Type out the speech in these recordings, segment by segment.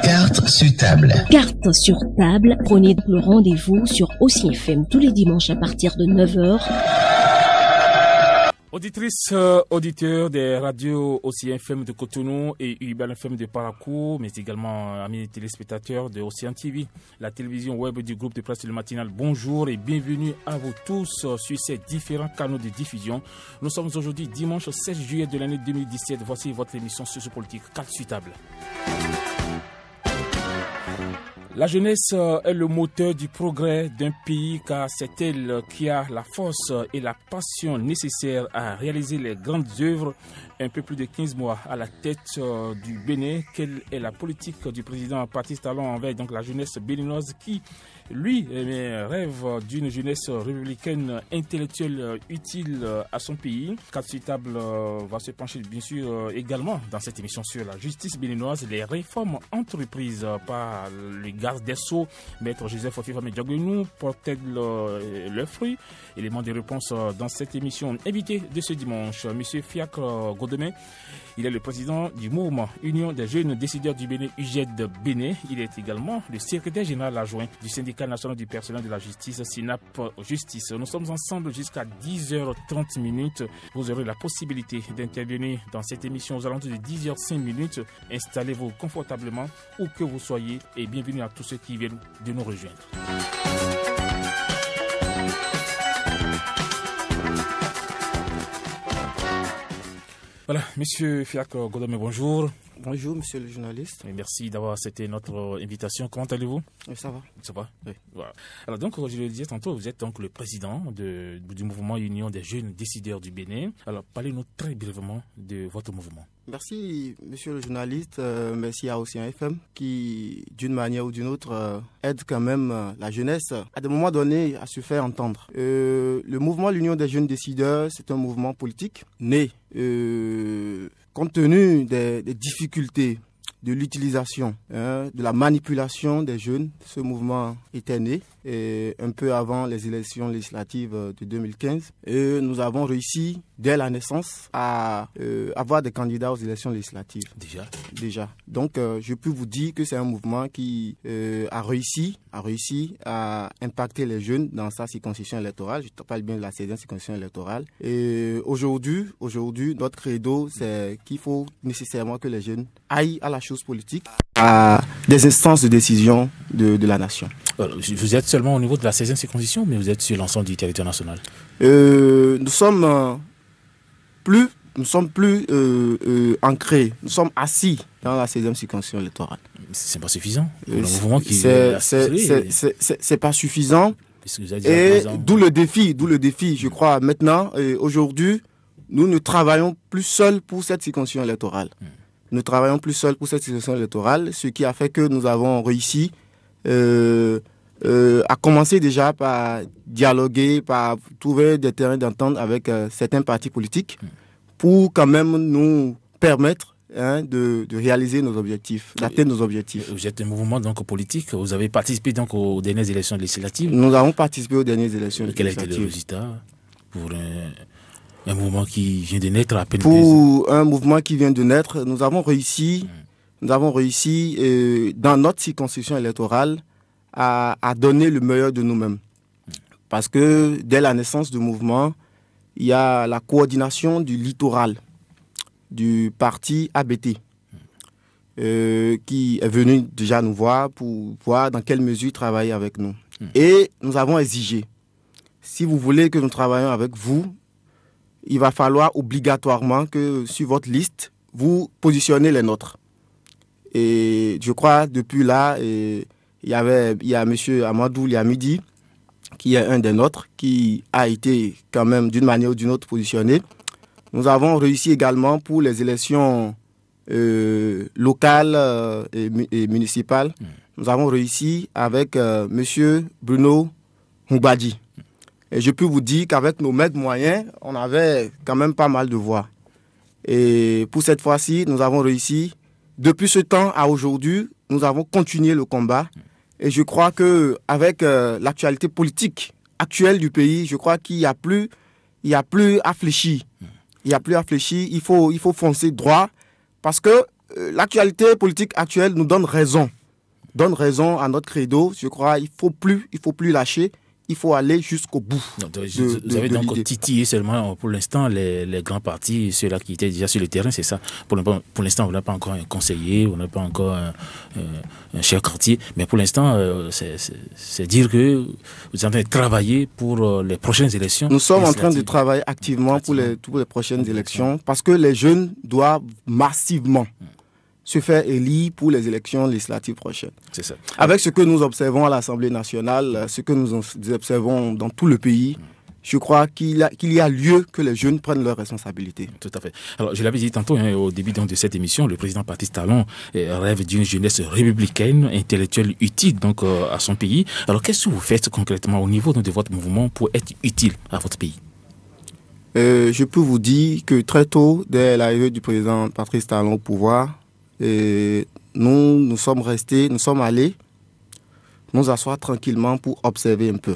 Carte sur table. Carte sur table, prenez le rendez-vous sur Océan FM tous les dimanches à partir de 9h. Auditrices, auditeurs des radios Océan FM de Cotonou et Urban FM de Parakou, mais également amis téléspectateurs de Océan TV, la télévision web du groupe de presse Le Matinal. Bonjour et bienvenue à vous tous sur ces différents canaux de diffusion. Nous sommes aujourd'hui dimanche 16 juillet de l'année 2017. Voici votre émission sociopolitique Carte sur table. La jeunesse est le moteur du progrès d'un pays car c'est elle qui a la force et la passion nécessaires à réaliser les grandes œuvres. Un peu plus de 15 mois à la tête du Bénin, quelle est la politique du président Patrice Talon envers donc la jeunesse béninoise qui, lui, rêve d'une jeunesse républicaine intellectuelle utile à son pays. Carte sur table va se pencher bien sûr également dans cette émission sur la justice béninoise, les réformes entreprises par le garde des Sceaux, maître Joseph Ofifame Diaguenou, portent-elles leurs fruits? Élément de réponse dans cette émission. Invité de ce dimanche, M. Fiacre Godemain. Il est le président du mouvement Union des jeunes décideurs du Bénin, UJED Bénin. Il est également le secrétaire général adjoint du syndicat national du personnel de la justice, SYNAP Justice. Nous sommes ensemble jusqu'à 10h30. Vous aurez la possibilité d'intervenir dans cette émission aux alentours de 10h05. Installez-vous confortablement où que vous soyez et bienvenue à tous ceux qui viennent de nous rejoindre. Voilà, Monsieur Fiacre Godemain, bonjour. Bonjour, monsieur le journaliste. Et merci d'avoir accepté notre invitation. Comment allez-vous? Ça va. Ça va? Oui. Voilà. Alors donc, je le disais tantôt, vous êtes donc le président du mouvement Union des jeunes décideurs du Bénin. Alors, parlez-nous très brièvement de votre mouvement. Merci, monsieur le journaliste. Merci à Océan FM qui, d'une manière ou d'une autre, aide quand même la jeunesse à des moments donnés à se faire entendre. Le mouvement L'Union des jeunes décideurs, c'est un mouvement politique né compte tenu des difficultés de l'utilisation, de la manipulation des jeunes. Ce mouvement était né un peu avant les élections législatives de 2015. Et nous avons réussi, dès la naissance, à avoir des candidats aux élections législatives. Déjà. Donc, je peux vous dire que c'est un mouvement qui a réussi à impacter les jeunes dans sa circonscription électorale. Je parle bien de la 16e circonscription électorale. Et aujourd'hui, notre credo, c'est qu'il faut nécessairement que les jeunes aillent à la chose politique, à des instances de décision de la nation. Vous êtes seulement au niveau de la 16e circonscription, mais vous êtes sur l'ensemble du territoire national? Nous sommes plus ancrés, nous sommes assis dans la 16e circonscription électorale. C'est pas suffisant. Le mouvement qui c'est pas suffisant. Et d'où le défi, je crois. Maintenant, aujourd'hui, nous ne travaillons plus seuls pour cette circonscription électorale. Nous travaillons plus seuls pour cette circonscription électorale, ce qui a fait que nous avons réussi à commencer déjà par dialoguer, par trouver des terrains d'entente avec certains partis politiques pour quand même nous permettre de réaliser nos objectifs, d'atteindre nos objectifs. Vous êtes un mouvement donc politique, vous avez participé donc aux dernières élections législatives? Nous avons participé aux dernières élections législatives. Quel a été le résultat pour un mouvement qui vient de naître à peine? Pour un mouvement qui vient de naître, nous avons réussi dans notre circonscription électorale à donner le meilleur de nous-mêmes. Parce que dès la naissance du mouvement, il y a la coordination du littoral du parti ABT qui est venu déjà nous voir pour voir dans quelle mesure travailler avec nous. Et nous avons exigé, si vous voulez que nous travaillions avec vous, il va falloir obligatoirement que sur votre liste, vous positionnez les nôtres. Et je crois depuis là, il y a M. Amadou Liamidi, qui est un des nôtres, qui a été quand même d'une manière ou d'une autre positionné. Nous avons réussi également pour les élections locales et municipales. Nous avons réussi avec M. Bruno Moubadi. Et je peux vous dire qu'avec nos maigres moyens, on avait quand même pas mal de voix. Et pour cette fois-ci, nous avons réussi. Depuis ce temps à aujourd'hui, nous avons continué le combat. Et je crois qu'avec l'actualité politique actuelle du pays, je crois qu'il n'y a plus à fléchir. Il n'y a plus à réfléchir, il faut foncer droit parce que l'actualité politique actuelle nous donne raison à notre credo. Je crois il faut plus lâcher. Il faut aller jusqu'au bout. Vous avez donc titillé seulement pour l'instant les grands partis, ceux-là qui étaient déjà sur le terrain, c'est ça. Pour l'instant, on n'a pas encore un conseiller, on n'a pas encore un chef quartier, mais pour l'instant, c'est dire que vous êtes en train de travailler pour les prochaines élections. Nous sommes en train de travailler activement pour les prochaines élections parce que les jeunes doivent massivement se faire élire pour les élections législatives prochaines. C'est ça. Avec ce que nous observons à l'Assemblée nationale, ce que nous observons dans tout le pays, je crois qu'il y a lieu que les jeunes prennent leurs responsabilités. Tout à fait. Alors, je l'avais dit tantôt, au début de cette émission, le président Patrice Talon rêve d'une jeunesse républicaine, intellectuelle, utile donc, à son pays. Alors, qu'est-ce que vous faites concrètement au niveau de votre mouvement pour être utile à votre pays? Je peux vous dire que très tôt, dès l'arrivée du président Patrice Talon au pouvoir, nous sommes allés nous asseoir tranquillement pour observer un peu.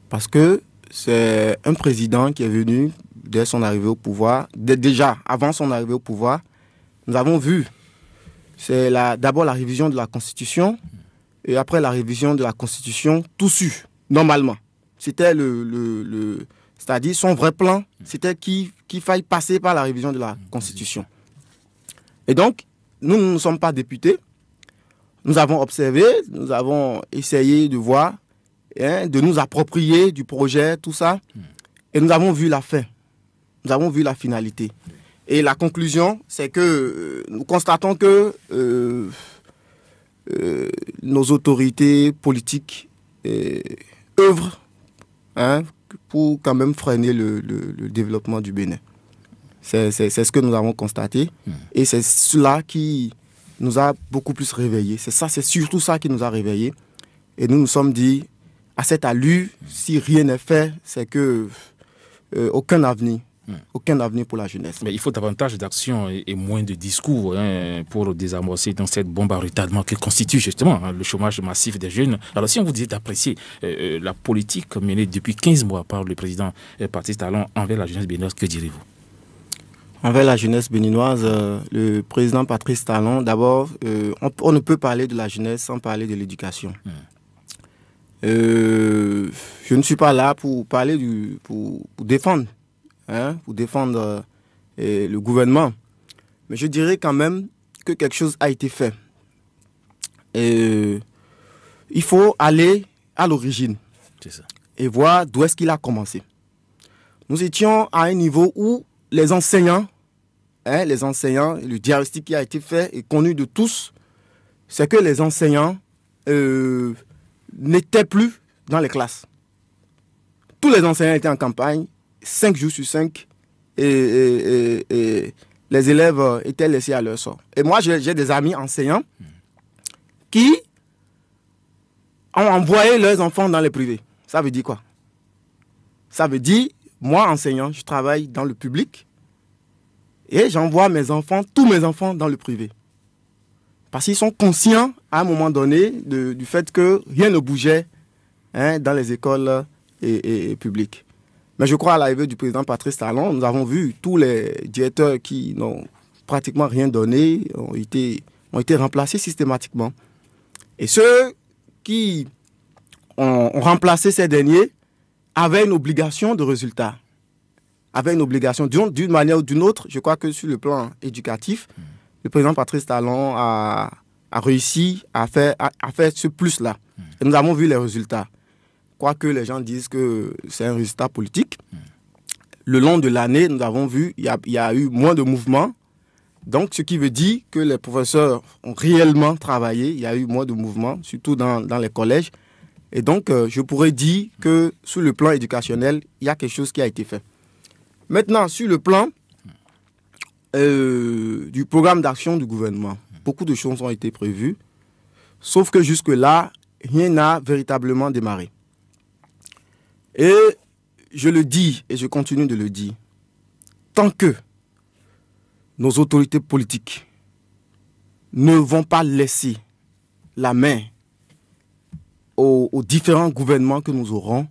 Parce que c'est un président qui est venu dès son arrivée au pouvoir, déjà avant son arrivée au pouvoir, nous avons vu, c'est d'abord la révision de la Constitution, et après la révision de la Constitution, tout su, normalement. C'était c'est-à-dire son vrai plan, c'était qu'il faille passer par la révision de la Constitution. Et donc, nous ne sommes pas députés. Nous avons observé, nous avons essayé de voir, de nous approprier du projet, tout ça. Et nous avons vu la fin. Nous avons vu la finalité. Et la conclusion, c'est que nous constatons que nos autorités politiques œuvrent pour quand même freiner le développement du Bénin. C'est ce que nous avons constaté. Et c'est cela qui nous a beaucoup plus réveillés. C'est surtout ça qui nous a réveillés. Et nous nous sommes dit, à cette allure, si rien n'est fait, c'est que aucun avenir pour la jeunesse. Mais il faut davantage d'actions et moins de discours pour désamorcer dans cette bombe à retardement que constitue justement le chômage massif des jeunes. Alors si on vous disait d'apprécier la politique menée depuis 15 mois par le président Patrice Talon envers la jeunesse béninoise, que direz-vous? Envers la jeunesse béninoise, le président Patrice Talon, d'abord, on ne peut parler de la jeunesse sans parler de l'éducation. Je ne suis pas là pour parler pour défendre, le gouvernement. Mais je dirais quand même que quelque chose a été fait. Il faut aller à l'origine et voir d'où est-ce qu'il a commencé. Nous étions à un niveau où les enseignants, le diagnostic qui a été fait et connu de tous, c'est que les enseignants n'étaient plus dans les classes. Tous les enseignants étaient en campagne, 5 jours sur 5, et les élèves étaient laissés à leur sort. Et moi, j'ai des amis enseignants qui ont envoyé leurs enfants dans les privés. Ça veut dire quoi? Ça veut dire, moi, enseignant, je travaille dans le public, et j'envoie tous mes enfants dans le privé. Parce qu'ils sont conscients, à un moment donné, du fait que rien ne bougeait dans les écoles et publiques. Mais je crois à l'arrivée du président Patrice Talon, nous avons vu tous les directeurs qui n'ont pratiquement rien donné, ont été remplacés systématiquement. Et ceux qui ont remplacé ces derniers avaient une obligation de résultat. Avait une obligation d'une manière ou d'une autre. Je crois que sur le plan éducatif, le président Patrice Talon a réussi à faire ce plus-là. Et nous avons vu les résultats. Quoique les gens disent que c'est un résultat politique, le long de l'année, nous avons vu qu'il y a eu moins de mouvements. Donc, ce qui veut dire que les professeurs ont réellement travaillé. Il y a eu moins de mouvements, surtout dans les collèges. Et donc, je pourrais dire que sur le plan éducationnel, il y a quelque chose qui a été fait. Maintenant, sur le plan du programme d'action du gouvernement, beaucoup de choses ont été prévues, sauf que jusque-là, rien n'a véritablement démarré. Et je le dis, et je continue de le dire, tant que nos autorités politiques ne vont pas laisser la main aux différents gouvernements que nous aurons,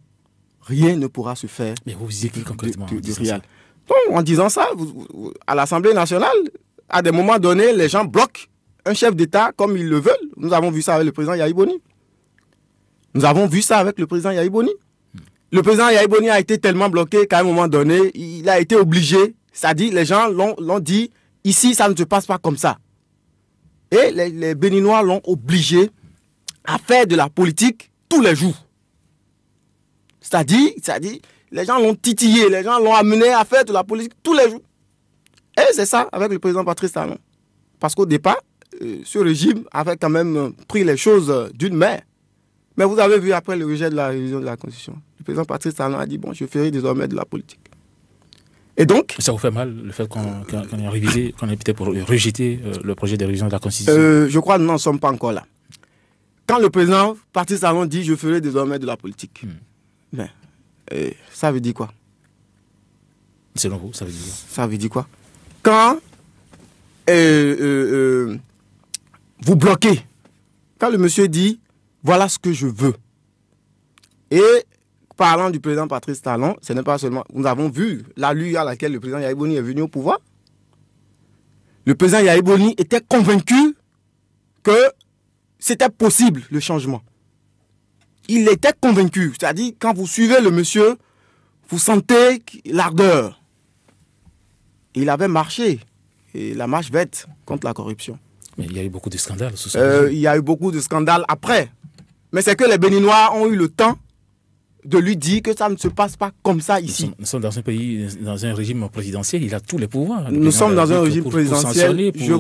rien ne pourra se faire. Mais vous visez qui concrètement de réel. Donc, en disant ça, à l'Assemblée nationale, à des moments donnés, les gens bloquent un chef d'État comme ils le veulent. Nous avons vu ça avec le président Yahi Boni. Le président Yahi Boni a été tellement bloqué qu'à un moment donné, il a été obligé, c'est-à-dire les gens l'ont dit, ici ça ne se passe pas comme ça. Et les Béninois l'ont obligé à faire de la politique tous les jours. C'est-à-dire, les gens l'ont titillé, les gens l'ont amené à faire de la politique tous les jours. Et c'est ça avec le président Patrice Talon. Parce qu'au départ, ce régime avait quand même pris les choses d'une main. Mais vous avez vu après le rejet de la révision de la Constitution, le président Patrice Talon a dit, bon, je ferai désormais de la politique. Et donc... Ça vous fait mal le fait qu'on ait peut-être pour rejeter le projet de révision de la Constitution? Je crois que nous n'en sommes pas encore là. Quand le président Patrice Talon dit, je ferai désormais de la politique, mais, ça veut dire quoi? Selon vous, ça veut dire quoi? Ça veut dire quoi? Quand vous bloquez, quand le monsieur dit, voilà ce que je veux. Et parlant du président Patrice Talon, ce n'est pas seulement... Nous avons vu la lutte à laquelle le président Yahi Boni est venu au pouvoir. Le président Yahi Boni était convaincu que c'était possible, le changement. Il était convaincu. C'est-à-dire, quand vous suivez le monsieur, vous sentez l'ardeur. Il avait marché. Et la marche verte contre la corruption. Mais il y a eu beaucoup de scandales. Il y a eu beaucoup de scandales après. Mais c'est que les Béninois ont eu le temps de lui dire que ça ne se passe pas comme ça ici. Nous sommes dans un pays, dans un régime présidentiel, il a tous les pouvoirs. Nous sommes dans un régime présidentiel. Je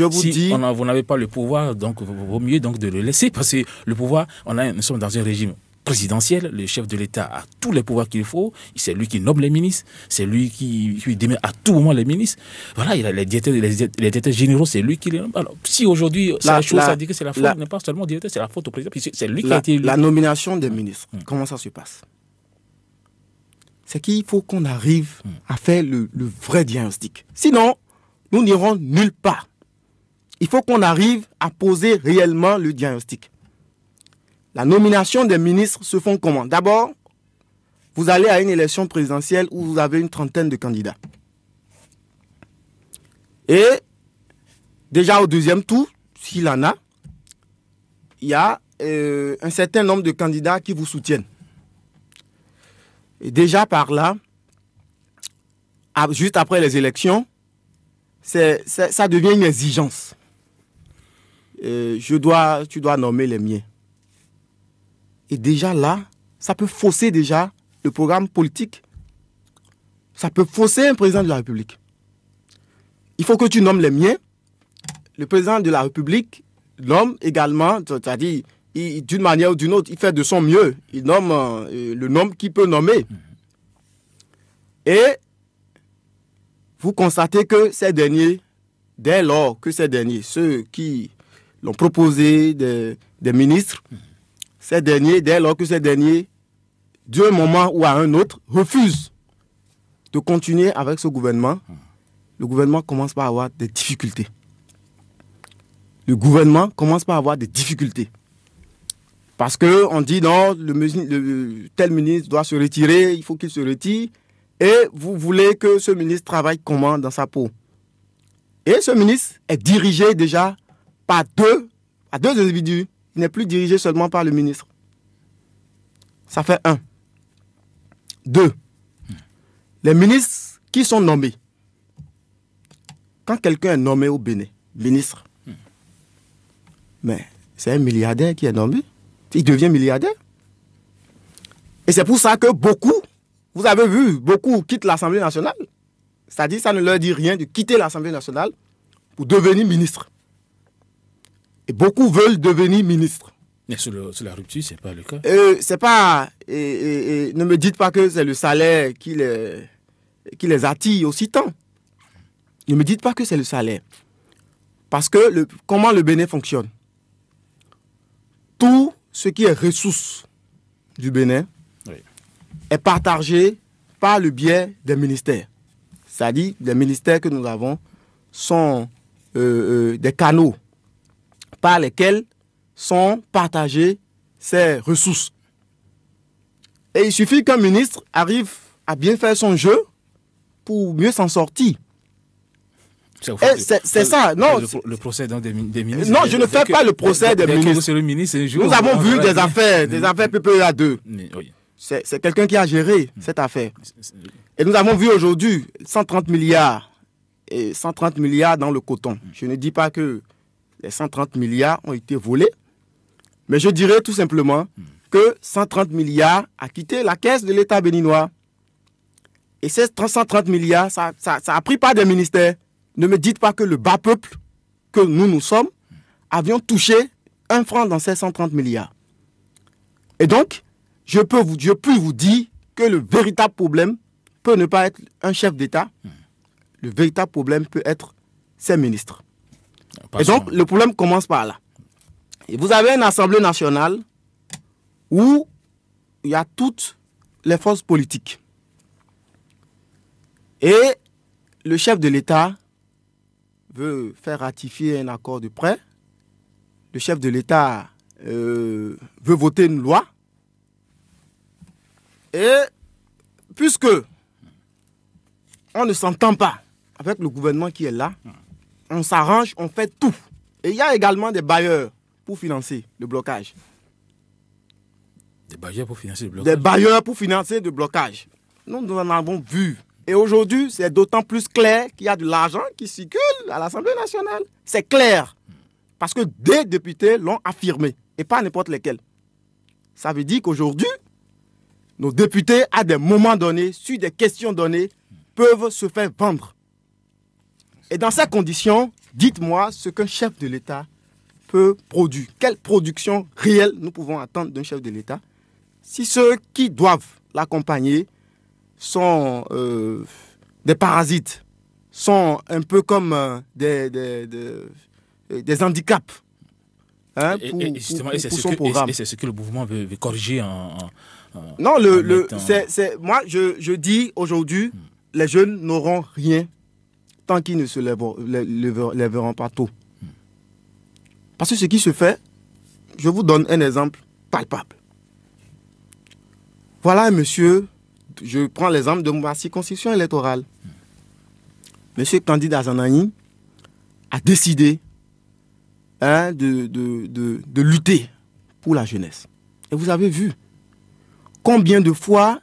vous dis. Vous n'avez pas le pouvoir, donc il vaut mieux donc de le laisser, parce que le pouvoir, nous sommes dans un régime présidentiel, le chef de l'État a tous les pouvoirs qu'il faut, c'est lui qui nomme les ministres, c'est lui qui démet à tout moment les ministres. Voilà, il a les directeurs généraux, c'est lui qui les nomme. Alors, si aujourd'hui, ça dit que c'est la faute, n'est pas seulement au directeur, c'est la faute au président, c'est lui qui a été... La nomination des ministres, comment ça se passe? C'est qu'il faut qu'on arrive à faire le vrai diagnostic. Sinon, nous n'irons nulle part. Il faut qu'on arrive à poser réellement le diagnostic. La nomination des ministres se font comment? D'abord, vous allez à une élection présidentielle où vous avez une trentaine de candidats. Et déjà au deuxième tour, s'il en a, il y a un certain nombre de candidats qui vous soutiennent. Et déjà par là, juste après les élections, ça devient une exigence. Tu dois nommer les miens. Et déjà là, ça peut fausser déjà le programme politique. Ça peut fausser un président de la République. Il faut que tu nommes les miens. Le président de la République nomme également, c'est-à-dire d'une manière ou d'une autre, il fait de son mieux. Il nomme le nombre qu'il peut nommer. Et vous constatez que ces derniers, dès lors que ces derniers, ceux qui l'ont proposé des ministres, ces derniers, dès lors que ces derniers, d'un moment ou à un autre, refusent de continuer avec ce gouvernement, le gouvernement commence par avoir des difficultés. Parce qu'on dit non, tel ministre doit se retirer, il faut qu'il se retire. Et vous voulez que ce ministre travaille comment dans sa peau? Et ce ministre est dirigé déjà par deux individus. Il n'est plus dirigé seulement par le ministre. Ça fait 1. 2. Les ministres qui sont nommés. Quand quelqu'un est nommé au Bénin, ministre, mais c'est un milliardaire qui est nommé. Il devient milliardaire. Et c'est pour ça que beaucoup, vous avez vu, beaucoup quittent l'Assemblée nationale. C'est-à-dire, ça ne leur dit rien de quitter l'Assemblée nationale pour devenir ministre. Et beaucoup veulent devenir ministre. Mais sur la rupture, ce n'est pas le cas. C'est pas... ne me dites pas que c'est le salaire qui les attire aussi tant. Ne me dites pas que c'est le salaire. Parce que comment le Bénin fonctionne? Tout ce qui est ressources du Bénin est partagé par le biais des ministères. C'est-à-dire, les ministères que nous avons sont des canaux par lesquels sont partagées ces ressources. Et il suffit qu'un ministre arrive à bien faire son jeu pour mieux s'en sortir. C'est ça. Non, le procès des ministres. Non, je ne fais pas le procès des ministres. Nous avons vu des affaires PPA 2. Oui. C'est quelqu'un qui a géré cette affaire. Et nous avons vu aujourd'hui 130 milliards et 130 milliards dans le coton. Je ne dis pas que les 130 milliards ont été volés, mais je dirais tout simplement que 130 milliards a quitté la caisse de l'État béninois. Et ces 130 milliards, ça a pris par des ministères. Ne me dites pas que le bas peuple que nous sommes avions touché un franc dans ces 130 milliards. Et donc, je peux vous dire que le véritable problème peut ne pas être un chef d'État. Le véritable problème peut être ses ministres. Et donc, le problème commence par là. Et vous avez une Assemblée nationale où il y a toutes les forces politiques. Et le chef de l'État veut faire ratifier un accord de prêt. Le chef de l'État veut voter une loi. Et puisque on ne s'entend pas avec le gouvernement qui est là, on s'arrange, on fait tout. Et il y a également des bailleurs pour financer le blocage. Des bailleurs pour financer le blocage? Des bailleurs pour financer le blocage. Nous en avons vu. Et aujourd'hui, c'est d'autant plus clair qu'il y a de l'argent qui circule à l'Assemblée nationale. C'est clair. Parce que des députés l'ont affirmé. Et pas n'importe lesquels. Ça veut dire qu'aujourd'hui, nos députés, à des moments donnés, sur des questions données, peuvent se faire vendre. Et dans ces conditions, dites-moi ce qu'un chef de l'État peut produire. Quelle production réelle nous pouvons attendre d'un chef de l'État si ceux qui doivent l'accompagner sont des parasites, sont un peu comme des handicaps pour son programme. Et c'est ce que le mouvement veut corriger non, moi je dis aujourd'hui, les jeunes n'auront rien tant qu'ils ne se lèveront pas tôt. Parce que ce qui se fait, je vous donne un exemple palpable. Voilà un monsieur, je prends l'exemple de ma circonscription électorale. Monsieur Candide Azanani a décidé de lutter pour la jeunesse. Et vous avez vu combien de fois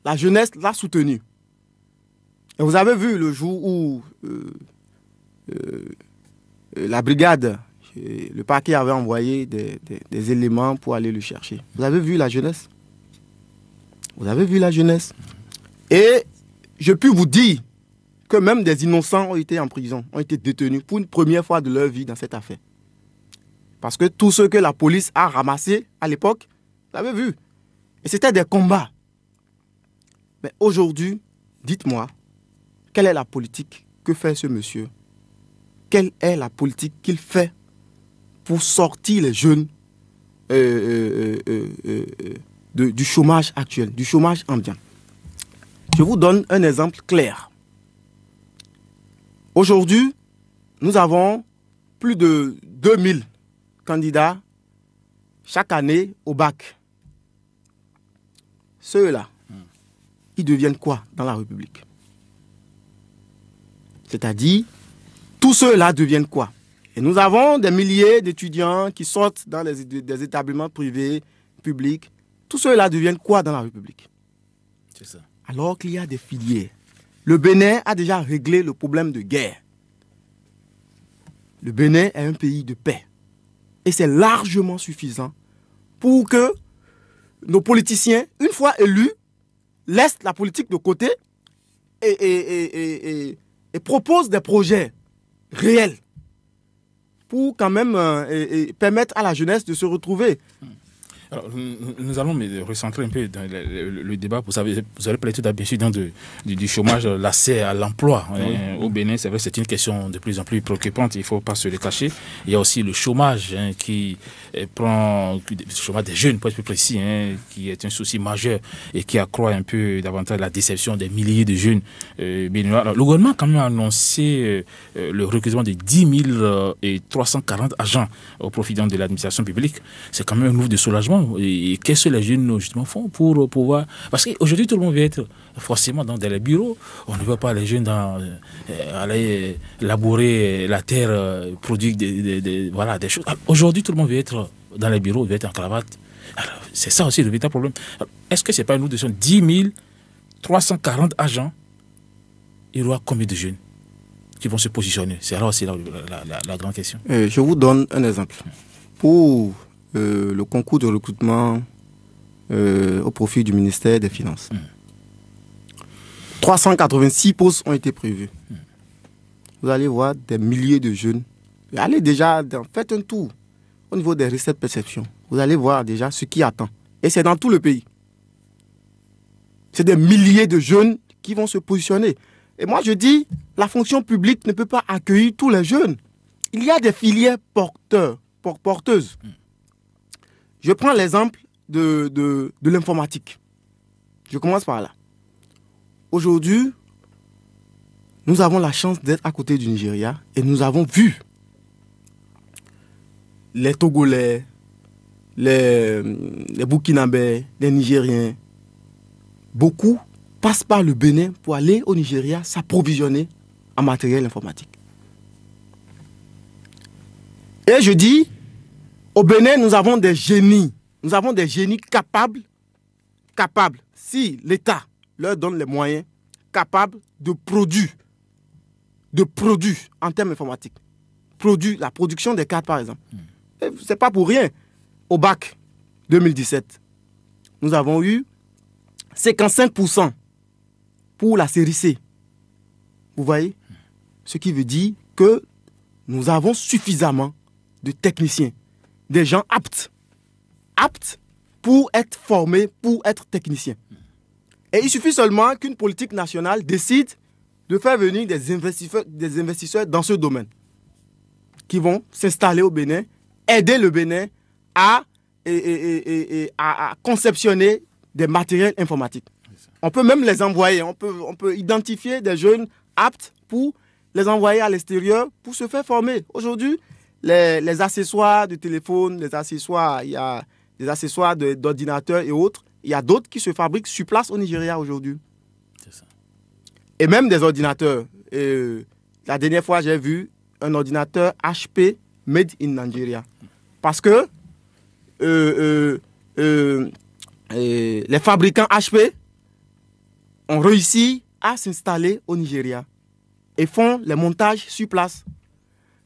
la jeunesse l'a soutenu. Et vous avez vu le jour où la brigade, le parquet avait envoyé des éléments pour aller le chercher. Vous avez vu la jeunesse? Vous avez vu la jeunesse? Et je puis vous dire que même des innocents ont été en prison, ont été détenus pour une première fois de leur vie dans cette affaire. Parce que tout ce que la police a ramassé à l'époque, vous l'avez vu. Et c'était des combats. Mais aujourd'hui, dites-moi, quelle est la politique que fait ce monsieur? Quelle est la politique qu'il fait pour sortir les jeunes du chômage actuel, du chômage ambiant? Je vous donne un exemple clair. Aujourd'hui, nous avons plus de 2000 candidats chaque année au bac. Ceux-là, ils deviennent quoi dans la République? C'est-à-dire, tous ceux-là deviennent quoi? Et nous avons des milliers d'étudiants qui sortent dans des établissements privés, publics. Tous ceux-là deviennent quoi dans la République? C'est ça. Alors qu'il y a des filières. Le Bénin a déjà réglé le problème de guerre. Le Bénin est un pays de paix. Et c'est largement suffisant pour que nos politiciens, une fois élus, laissent la politique de côté et proposent des projets réels pour quand même permettre à la jeunesse de se retrouver. Alors, nous allons recentrer un peu dans le débat. Vous avez parlé tout à l'heure, bien sûr, du chômage, l'accès à l'emploi. Au Bénin, c'est vrai, c'est une question de plus en plus préoccupante. Il ne faut pas se le cacher. Il y a aussi le chômage qui prend, le chômage des jeunes, pour être plus précis, qui est un souci majeur et qui accroît un peu davantage la déception des milliers de jeunes béninois. Alors, le gouvernement a quand même annoncé le recrutement de 10 340 agents au profit de l'administration publique. C'est quand même un ouf de soulagement. formation. Et qu'est-ce que les jeunes justement font pour pouvoir... Parce qu'aujourd'hui, tout le monde veut être forcément dans les bureaux. On ne veut pas les jeunes aller labourer la terre, produire voilà, des choses. Aujourd'hui, tout le monde veut être dans les bureaux, veut être en cravate. Alors, c'est ça aussi le véritable problème. Alors, est-ce que ce n'est pas nous de 10 340 agents? Il y aura combien de jeunes qui vont se positionner? C'est là aussi la grande question. Je vous donne un exemple. Pour le concours de recrutement au profit du ministère des Finances, 386 postes ont été prévus. Vous allez voir des milliers de jeunes. Allez déjà, faites un tour au niveau des recettes perception. Vous allez voir déjà ce qui attend. Et c'est dans tout le pays. C'est des milliers de jeunes qui vont se positionner. Et moi, je dis, la fonction publique ne peut pas accueillir tous les jeunes. Il y a des filières porteuses. Je prends l'exemple de l'informatique. Je commence par là. Aujourd'hui, nous avons la chance d'être à côté du Nigeria et nous avons vu les Togolais, les Burkinabés, les Nigériens. Beaucoup passent par le Bénin pour aller au Nigeria s'approvisionner en matériel informatique. Et je dis, au Bénin, nous avons des génies. Nous avons des génies capables, si l'État leur donne les moyens, capables de produire en termes informatiques. La production des cartes, par exemple. Ce n'est pas pour rien. Au bac 2017, nous avons eu 55% pour la série C. Vous voyez? Ce qui veut dire que nous avons suffisamment de techniciens, des gens aptes pour être formés, pour être techniciens. Et il suffit seulement qu'une politique nationale décide de faire venir des investisseurs dans ce domaine qui vont s'installer au Bénin, aider le Bénin à conceptionner des matériels informatiques. On peut même les envoyer, on peut identifier des jeunes aptes pour les envoyer à l'extérieur pour se faire former. Aujourd'hui, les accessoires de téléphone, il y a des accessoires d'ordinateurs et autres, il y a d'autres qui se fabriquent sur place au Nigeria aujourd'hui. C'est ça. Et même des ordinateurs. La dernière fois, j'ai vu un ordinateur HP made in Nigeria. Parce que les fabricants HP ont réussi à s'installer au Nigeria et font les montages sur place.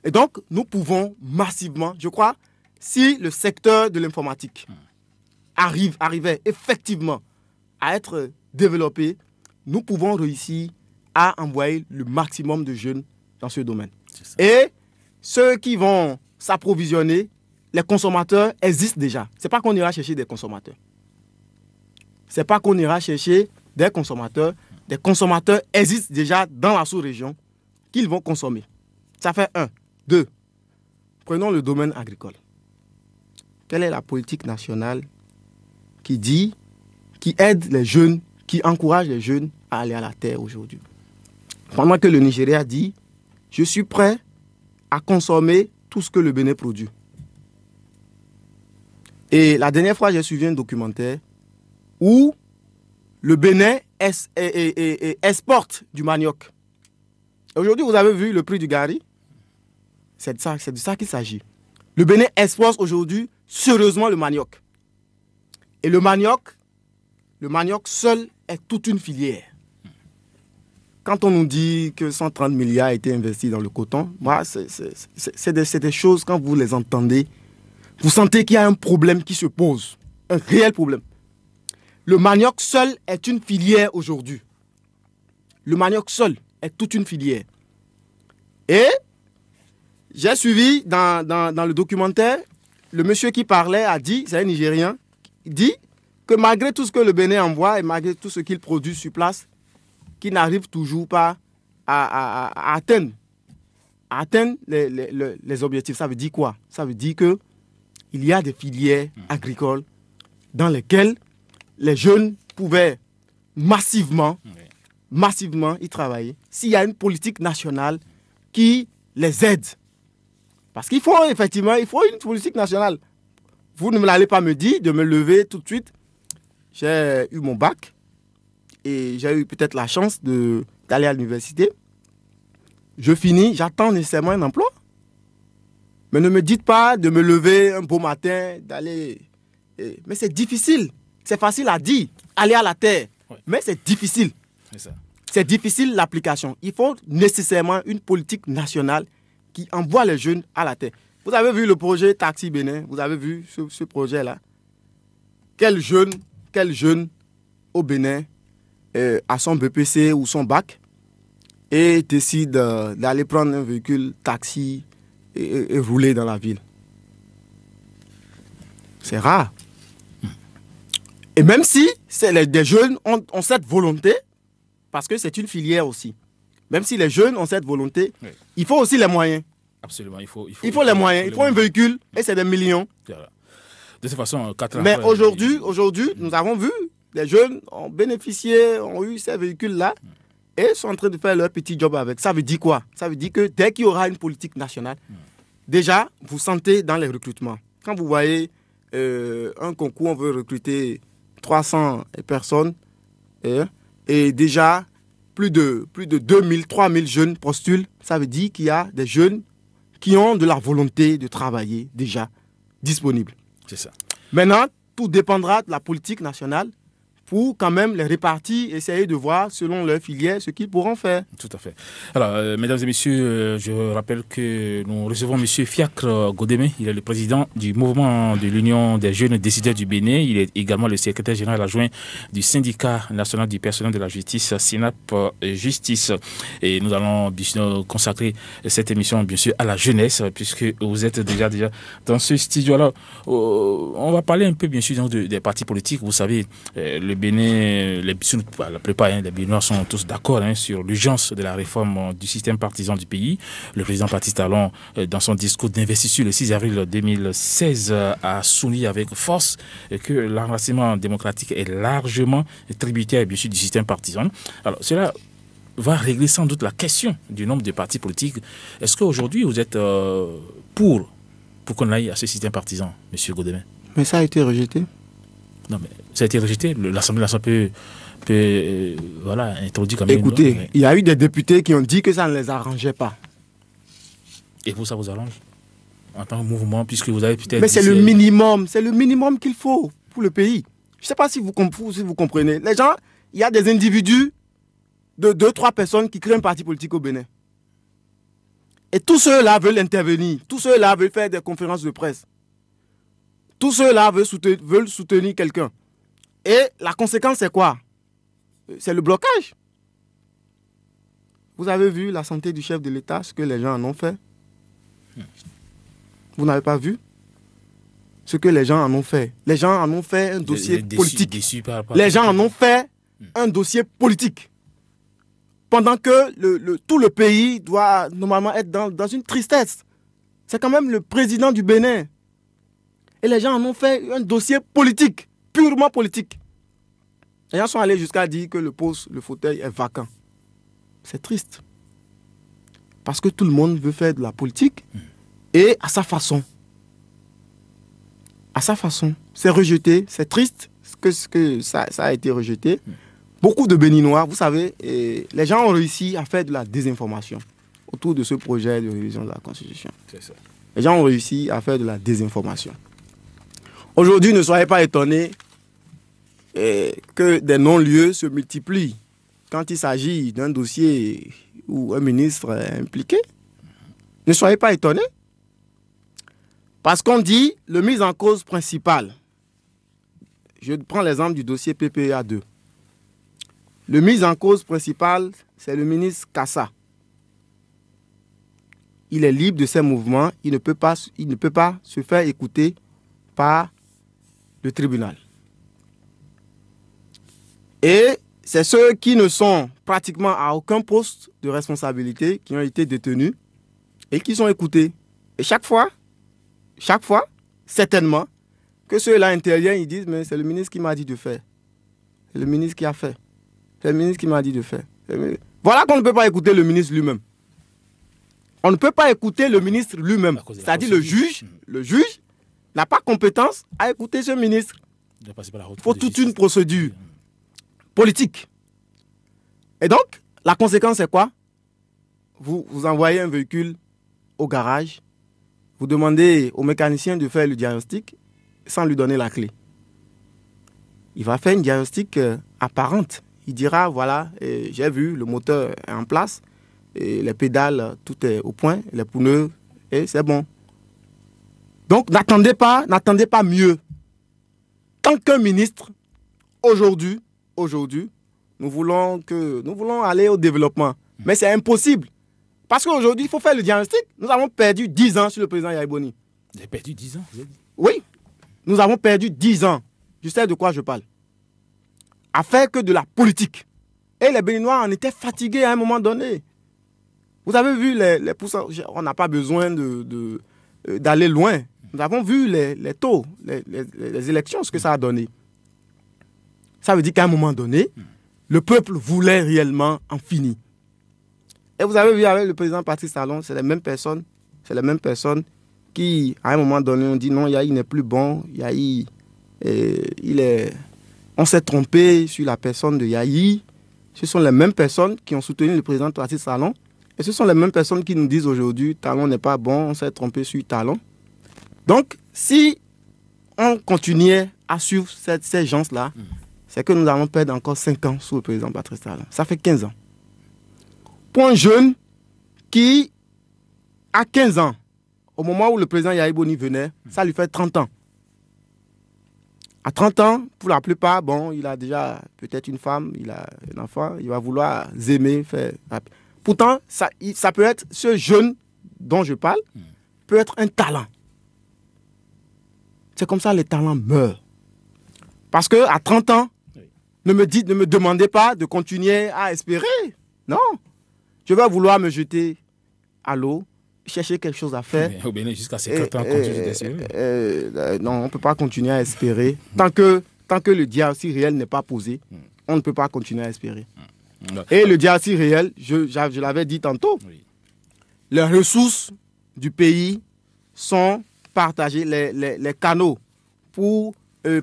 Et donc, nous pouvons massivement, je crois, si le secteur de l'informatique arrivait effectivement à être développé, nous pouvons réussir à envoyer le maximum de jeunes dans ce domaine. Et ceux qui vont s'approvisionner, les consommateurs existent déjà. Ce n'est pas qu'on ira chercher des consommateurs. Ce n'est pas qu'on ira chercher des consommateurs. Des consommateurs existent déjà dans la sous-région qu'ils vont consommer. Ça fait 1. 2. Prenons le domaine agricole. Quelle est la politique nationale qui aide les jeunes, qui encourage les jeunes à aller à la terre aujourd'hui? Pendant que le Nigeria dit, je suis prêt à consommer tout ce que le Bénin produit. Et la dernière fois, j'ai suivi un documentaire où le Bénin exporte du manioc. Aujourd'hui, vous avez vu le prix du gari. C'est de ça qu'il s'agit. Le Bénin exporte aujourd'hui sérieusement le manioc. Et le manioc seul est toute une filière. Quand on nous dit que 130 milliards a été investi dans le coton, moi, c'est des choses, quand vous les entendez, vous sentez qu'il y a un problème qui se pose, un réel problème. Le manioc seul est une filière aujourd'hui. Le manioc seul est toute une filière. Et j'ai suivi dans le documentaire, le monsieur qui parlait a dit, c'est un Nigérien, il dit que malgré tout ce que le Bénin envoie et malgré tout ce qu'il produit sur place, qu'il n'arrive toujours pas à atteindre les objectifs. Ça veut dire quoi? Ça veut dire qu'il y a des filières agricoles dans lesquelles les jeunes pouvaient massivement y travailler s'il y a une politique nationale qui les aide. Parce qu'il faut effectivement une politique nationale. vous ne l'allez pas me dire de me lever tout de suite. J'ai eu mon bac et j'ai eu peut-être la chance d'aller à l'université. Je finis, j'attends nécessairement un emploi. Mais ne me dites pas de me lever un beau matin, d'aller... Mais c'est difficile. C'est facile à dire, aller à la terre. Ouais. Mais c'est difficile. C'est difficile l'application. Il faut nécessairement une politique nationale qui envoie les jeunes à la terre. Vous avez vu le projet Taxi Bénin? Vous avez vu ce projet-là? Quel jeune au Bénin a son BPC ou son bac et décide d'aller prendre un véhicule taxi et rouler dans la ville? C'est rare. Et même si des jeunes ont cette volonté, parce que c'est une filière aussi, même si les jeunes ont cette volonté, oui, il faut aussi les moyens. Absolument, il faut les moyens. Il faut un véhicule et c'est des millions. De toute façon, 4 ans. Mais aujourd'hui, nous avons vu, les jeunes ont bénéficié, ont eu ces véhicules-là et sont en train de faire leur petit job avec. Ça veut dire quoi? Ça veut dire que dès qu'il y aura une politique nationale, déjà, vous sentez dans les recrutements. Quand vous voyez un concours, on veut recruter 300 personnes et déjà plus de 2000, 3000 jeunes postulent. Ça veut dire qu'il y a des jeunes qui ont de la volonté de travailler déjà disponibles. C'est ça. Maintenant, tout dépendra de la politique nationale pour quand même les répartir, essayer de voir selon leur filière ce qu'ils pourront faire. Tout à fait. Alors, mesdames et messieurs, je rappelle que nous recevons M. Fiacre Godémé. Il est le président du mouvement de l'Union des jeunes décideurs du Bénin. Il est également le secrétaire général adjoint du syndicat national du personnel de la justice, SYNAP Justice. Et nous allons bien sûr consacrer cette émission bien sûr à la jeunesse, puisque vous êtes déjà dans ce studio. Alors, on va parler un peu bien sûr des partis politiques. Vous savez, le Bénin, la plupart des Béninois sont tous d'accord sur l'urgence de la réforme du système partisan du pays. Le président Patrice Talon, dans son discours d'investiture le 6 avril 2016, a souligné avec force que l'enracinement démocratique est largement tributaire bien sûr du système partisan. Alors cela va régler sans doute la question du nombre de partis politiques. Est-ce qu'aujourd'hui vous êtes pour qu'on aille à ce système partisan, M. Godémé? Mais ça a été rejeté. Non, mais ça a été rejeté. L'Assemblée nationale peut introduire quand même. Écoutez, il y a eu des députés qui ont dit que ça ne les arrangeait pas. Et vous, ça vous arrange? En tant que mouvement, puisque vous avez peut-être... Mais c'est le minimum qu'il faut pour le pays. Je ne sais pas si vous comprenez. Les gens, il y a des individus de 2-3 personnes qui créent un parti politique au Bénin. Et tous ceux-là veulent intervenir. Tous ceux-là veulent faire des conférences de presse. Tous ceux-là veulent soutenir quelqu'un. Et la conséquence, c'est quoi? C'est le blocage. Vous avez vu la santé du chef de l'État, ce que les gens en ont fait? Vous n'avez pas vu ce que les gens en ont fait? Les gens en ont fait un dossier politique. Les gens en ont fait un dossier politique. Pendant que tout le pays doit normalement être dans une tristesse. C'est quand même le président du Bénin. Et les gens en ont fait un dossier politique, purement politique. Les gens sont allés jusqu'à dire que le fauteuil est vacant. C'est triste. Parce que tout le monde veut faire de la politique et à sa façon. À sa façon. C'est rejeté, c'est triste que ça a été rejeté. Beaucoup de Béninois, vous savez, les gens ont réussi à faire de la désinformation autour de ce projet de révision de la Constitution. C'est ça. Les gens ont réussi à faire de la désinformation. Aujourd'hui, ne soyez pas étonnés que des non-lieux se multiplient quand il s'agit d'un dossier où un ministre est impliqué. Ne soyez pas étonnés. Parce qu'on dit le mise en cause principal. Je prends l'exemple du dossier PPA 2. Le mise en cause principal, c'est le ministre Kassa. Il est libre de ses mouvements. Il ne peut pas se faire écouter par le tribunal. Et c'est ceux qui ne sont pratiquement à aucun poste de responsabilité qui ont été détenus et qui sont écoutés. Et chaque fois, certainement, que ceux-là interviennent, ils disent, mais c'est le ministre qui m'a dit de faire. C'est le ministre qui a fait. C'est le ministre qui m'a dit de faire. Voilà qu'on ne peut pas écouter le ministre lui-même. On ne peut pas écouter le ministre lui-même. C'est-à-dire le juge n'a pas compétence à écouter ce ministre. Il faut toute une procédure politique. Et donc, la conséquence, c'est quoi? Vous envoyez un véhicule au garage, vous demandez au mécanicien de faire le diagnostic sans lui donner la clé. Il va faire une diagnostic apparente. Il dira, voilà, j'ai vu, le moteur est en place, et les pédales, tout est au point, les pneus, et c'est bon. Donc, n'attendez pas mieux. Tant qu'un ministre, aujourd'hui, nous voulons aller au développement. Mais c'est impossible. Parce qu'aujourd'hui, il faut faire le diagnostic. Nous avons perdu 10 ans sur le président Yahya Boni. Vous avez perdu 10 ans? Oui, nous avons perdu 10 ans. Je sais de quoi je parle. À faire que de la politique. Et les Béninois en étaient fatigués à un moment donné. Vous avez vu les pourcentages. On n'a pas besoin d'aller loin. Nous avons vu les taux, les élections, ce que ça a donné. Ça veut dire qu'à un moment donné, le peuple voulait réellement en finir. Et vous avez vu avec le président Patrice Talon, c'est les mêmes personnes qui, à un moment donné, ont dit non, Yahi n'est plus bon, Yahi, on s'est trompé sur la personne de Yahi. Ce sont les mêmes personnes qui ont soutenu le président Patrice Talon. Et ce sont les mêmes personnes qui nous disent aujourd'hui, Talon n'est pas bon, on s'est trompé sur Talon. Donc, si on continuait à suivre ces gens-là, c'est que nous allons perdre encore 5 ans sous le président Patrice Talon. Ça fait 15 ans. Pour un jeune qui, à 15 ans, au moment où le président Yahya Boni venait, ça lui fait 30 ans. À 30 ans, pour la plupart, bon, il a déjà peut-être une femme, il a un enfant, il va vouloir aimer, faire... Pourtant, ça peut être, ce jeune dont je parle, peut être un talent. C'est comme ça les talents meurent. Parce qu'à 30 ans, ne me demandez pas de continuer à espérer. Non. Je vais vouloir me jeter à l'eau, chercher quelque chose à faire. Mais au Bénin, jusqu'à 50 ans, continuer d'espérer. Non, on ne peut pas continuer à espérer. Tant que le diagnostic réel n'est pas posé, on ne peut pas continuer à espérer. Et le diagnostic réel, je l'avais dit tantôt, les ressources du pays sont partagées, les canaux pour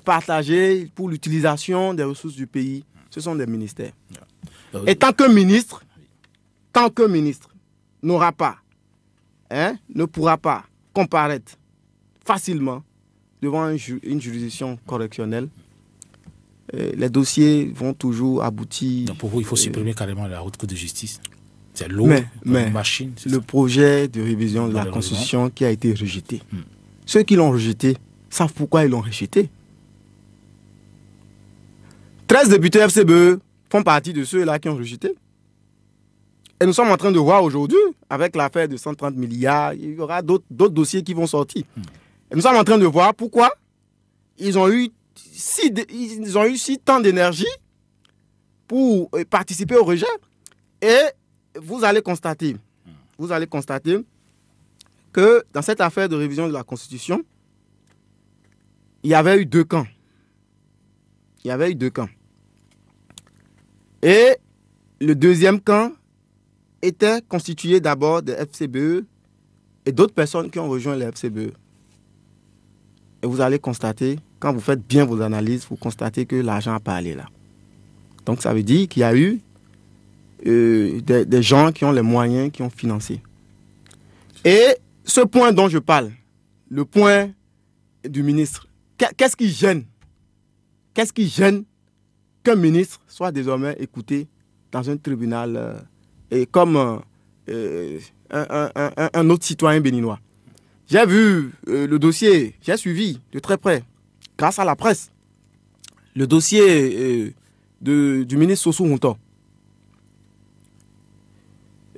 partager, pour l'utilisation des ressources du pays, ce sont des ministères. Et tant qu'un ministre n'aura pas, ne pourra pas comparaître facilement devant une juridiction correctionnelle, les dossiers vont toujours aboutir. Donc pour vous, il faut supprimer carrément la haute cour de justice. C'est lourd, mais machine. Le projet de révision de la Constitution qui a été rejeté. Ceux qui l'ont rejeté savent pourquoi ils l'ont rejeté. 13 députés FCBE font partie de ceux-là qui ont rejeté. Et nous sommes en train de voir aujourd'hui, avec l'affaire de 130 milliards, il y aura d'autres dossiers qui vont sortir. Et nous sommes en train de voir pourquoi ils ont eu si tant d'énergie pour participer au rejet. Et vous allez constater que dans cette affaire de révision de la Constitution, il y avait eu 2 camps. Et le deuxième camp était constitué d'abord des FCBE et d'autres personnes qui ont rejoint les FCBE. Et vous allez constater, quand vous faites bien vos analyses, vous constatez que l'argent n'a pas allé là. Donc ça veut dire qu'il y a eu des gens qui ont les moyens, qui ont financé. Et ce point dont je parle, le point du ministre, qu'est-ce qui gêne qu'un ministre soit désormais écouté dans un tribunal comme un autre citoyen béninois? J'ai vu le dossier, j'ai suivi de très près, grâce à la presse, le dossier du ministre Sossou Ngonto.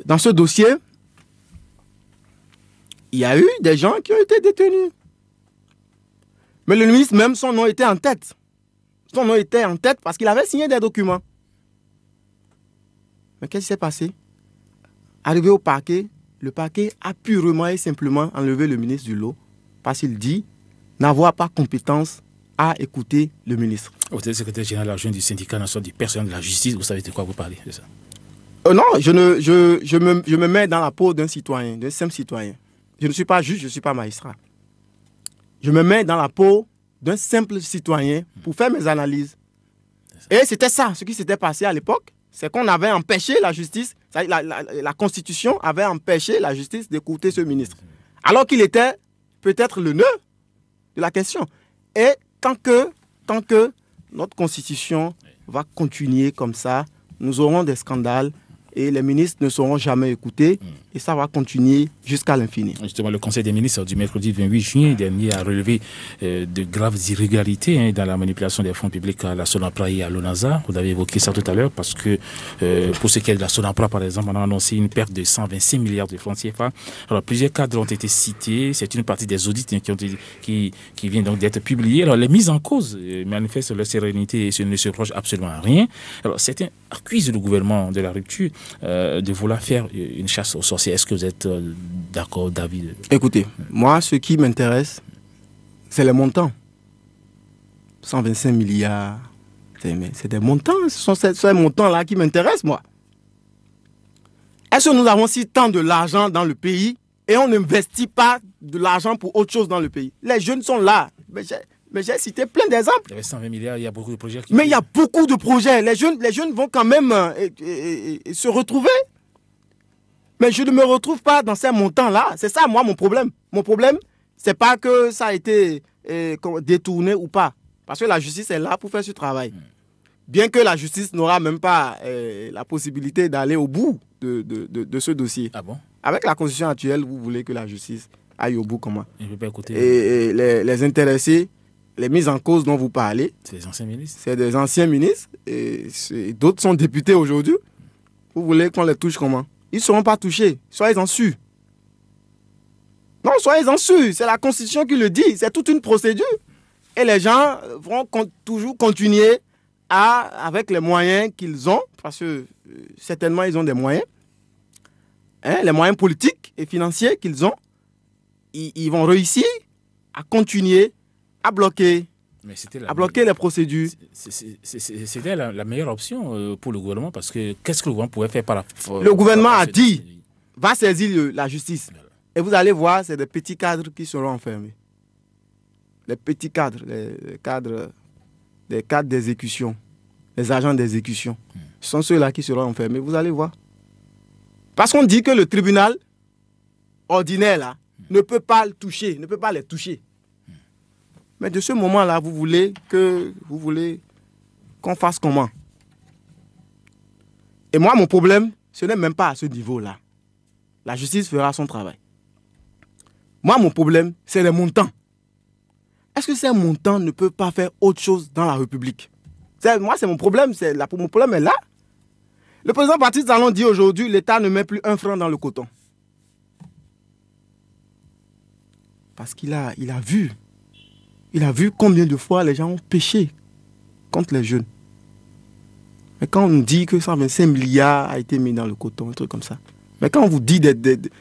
Dans ce dossier, il y a eu des gens qui ont été détenus. Mais le ministre même, son nom était en tête. Son nom était en tête parce qu'il avait signé des documents. Mais qu'est-ce qui s'est passé? Arrivé au parquet, le parquet a purement et simplement enlevé le ministre du lot parce qu'il dit n'avoir pas compétence à écouter le ministre. Vous êtes le secrétaire général adjoint du syndicat national du personnel de la justice, vous savez de quoi vous parlez, c'est ça? Non, je me mets dans la peau d'un citoyen, d'un simple citoyen. Je ne suis pas juge, je ne suis pas magistrat. Je me mets dans la peau d'un simple citoyen pour faire mes analyses. Et c'était ça, ce qui s'était passé à l'époque. C'est qu'on avait empêché la justice, la Constitution avait empêché la justice d'écouter ce ministre. Alors qu'il était peut-être le nœud de la question. Et tant que notre Constitution va continuer comme ça, nous aurons des scandales et les ministres ne seront jamais écoutés et ça va continuer jusqu'à l'infini. Justement, le Conseil des ministres du mercredi 28 juin dernier a relevé de graves irrégularités dans la manipulation des fonds publics à la Sonapra et à l'ONASA. Vous avez évoqué ça tout à l'heure parce que pour ce qui est de la Sonapra, par exemple, on a annoncé une perte de 126 milliards de francs CFA. Alors, plusieurs cadres ont été cités. C'est une partie des audits qui viennent donc d'être publiés. Alors, les mises en cause manifestent leur sérénité et ne se reprochent absolument à rien. Alors, certains accusent le gouvernement de la rupture de vouloir faire une chasse aux sorciers. Est-ce que vous êtes d'accord, David? Écoutez, moi, ce qui m'intéresse, c'est les montants. 125 milliards, c'est des montants. Ce sont ces montants-là qui m'intéressent, moi. Est-ce que nous avons si tant de l'argent dans le pays et on n'investit pas de l'argent pour autre chose dans le pays? Les jeunes sont là. Mais j'ai cité plein d'exemples. Il y avait 120 milliards, il y a beaucoup de projets. Mais il y a beaucoup de projets. Les jeunes vont quand même se retrouver. Mais je ne me retrouve pas dans ces montants-là. C'est ça, moi, mon problème. Mon problème, c'est pas que ça a été détourné ou pas. Parce que la justice est là pour faire ce travail. Bien que la justice n'aura même pas la possibilité d'aller au bout de ce dossier. Ah bon? Avec la constitution actuelle, vous voulez que la justice aille au bout comment? Je ne peux pas écouter. Et les intéressés, les mises en cause dont vous parlez, c'est des anciens ministres. C'est des anciens ministres et d'autres sont députés aujourd'hui. Vous voulez qu'on les touche comment? Ils ne seront pas touchés. Soyez-en sûrs. Non, soyez-en sûrs. C'est la Constitution qui le dit. C'est toute une procédure. Et les gens vont toujours continuer avec les moyens qu'ils ont, parce que certainement ils ont des moyens, les moyens politiques et financiers qu'ils ont. Ils vont réussir à continuer à bloquer les procédures. C'était la meilleure option pour le gouvernement parce que qu'est-ce que le gouvernement pouvait faire par la... Le gouvernement a dit, va saisir la justice. Et vous allez voir, c'est des petits cadres qui seront enfermés. Les petits cadres, les cadres d'exécution, les agents d'exécution. Ce sont ceux-là qui seront enfermés, vous allez voir. Parce qu'on dit que le tribunal ordinaire là, ne peut pas les toucher. Mais de ce moment-là, vous voulez qu'on fasse comment? Et moi, mon problème, ce n'est même pas à ce niveau-là. La justice fera son travail. Moi, mon problème, c'est les montants. Est-ce que ces montants ne peuvent pas faire autre chose dans la République? Moi, c'est mon problème. Mon problème est là. Le président Patrice Talon dit aujourd'hui, l'État ne met plus un franc dans le coton. Parce qu'il a vu. Il a vu combien de fois les gens ont péché contre les jeunes. Mais quand on nous dit que 125 milliards a été mis dans le coton, un truc comme ça. Mais quand on vous dit,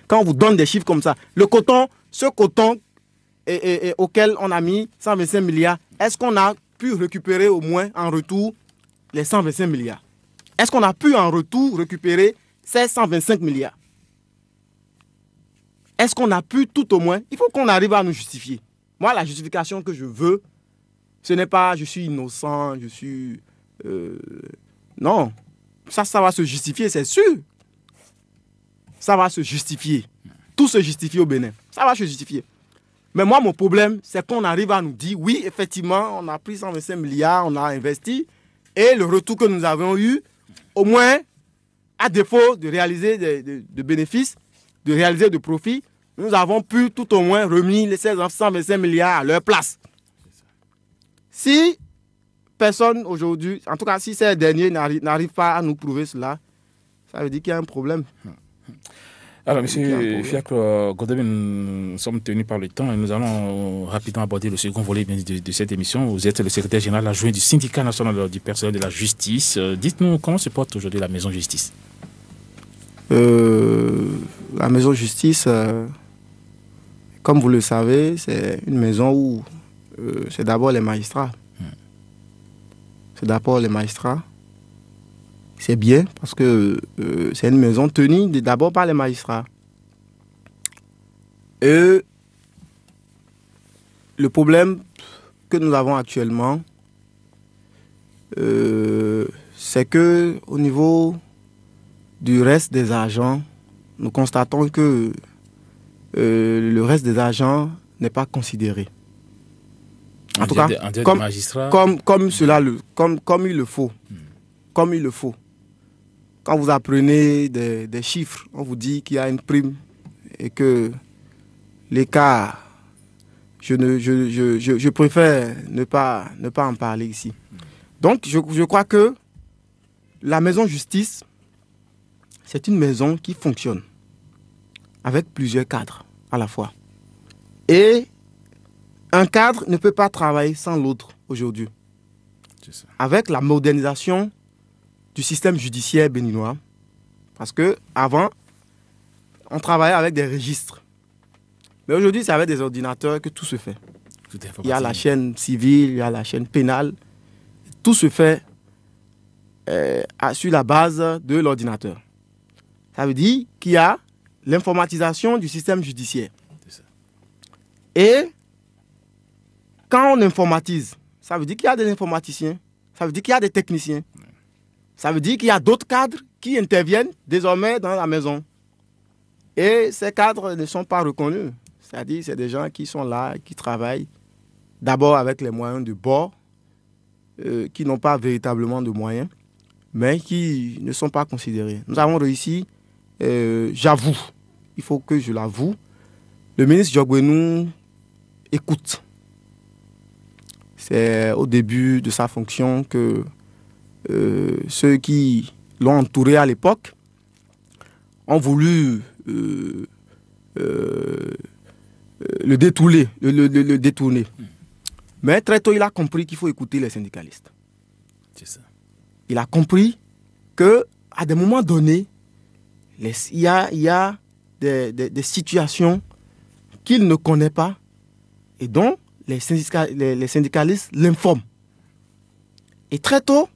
quand on vous donne des chiffres comme ça, le coton, ce coton auquel on a mis 125 milliards, est-ce qu'on a pu récupérer au moins en retour les 125 milliards? Est-ce qu'on a pu en retour récupérer ces 125 milliards? Est-ce qu'on a pu tout au moins? Il faut qu'on arrive à nous justifier. Moi, la justification que je veux, ce n'est pas je suis innocent, je suis... non, ça va se justifier, c'est sûr. Ça va se justifier. Tout se justifie au Bénin. Ça va se justifier. Mais moi, mon problème, c'est qu'on arrive à nous dire, oui, effectivement, on a pris 125 milliards, on a investi, et le retour que nous avons eu, au moins, à défaut de réaliser de bénéfices, de réaliser de profits, nous avons pu tout au moins remis les 125 milliards à leur place. Si personne aujourd'hui, en tout cas si ces derniers n'arrivent pas à nous prouver cela, ça veut dire qu'il y a un problème. Alors, M. Fiacre Godebe, nous sommes tenus par le temps et nous allons rapidement aborder le second volet de cette émission. Vous êtes le secrétaire général adjoint du syndicat national du personnel de la justice. Dites-nous comment se porte aujourd'hui la maison justice? La maison justice, comme vous le savez, c'est une maison où c'est d'abord les magistrats. C'est d'abord les magistrats. C'est bien parce que c'est une maison tenue d'abord par les magistrats. Et le problème que nous avons actuellement, c'est que au niveau du reste des agents, nous constatons que le reste des agents n'est pas considéré. En tout cas, comme il le faut. Comme il le faut. Quand vous apprenez des chiffres, on vous dit qu'il y a une prime et que l'écart, je préfère ne pas en parler ici. Donc, je crois que la maison justice, c'est une maison qui fonctionne avec plusieurs cadres à la fois. Et un cadre ne peut pas travailler sans l'autre aujourd'hui. Avec la modernisation du système judiciaire béninois, parce qu'avant, on travaillait avec des registres. Mais aujourd'hui, c'est avec des ordinateurs que tout se fait. Il y a la chaîne civile, il y a la chaîne pénale. Tout se fait sur la base de l'ordinateur. Ça veut dire qu'il y a l'informatisation du système judiciaire. Et quand on informatise, ça veut dire qu'il y a des informaticiens, ça veut dire qu'il y a des techniciens, ça veut dire qu'il y a d'autres cadres qui interviennent désormais dans la maison. Et ces cadres ne sont pas reconnus. C'est-à-dire que c'est des gens qui sont là, qui travaillent d'abord avec les moyens de bord, qui n'ont pas véritablement de moyens, mais qui ne sont pas considérés. Nous avons réussi, j'avoue, il faut que je l'avoue, le ministre Diogbenou écoute. C'est au début de sa fonction que ceux qui l'ont entouré à l'époque ont voulu le détourner. Mais très tôt, il a compris qu'il faut écouter les syndicalistes. C'est ça. Il a compris qu'à des moments donnés, il y a des situations qu'il ne connaît pas et dont les syndicalistes l'informent. Et très tôt,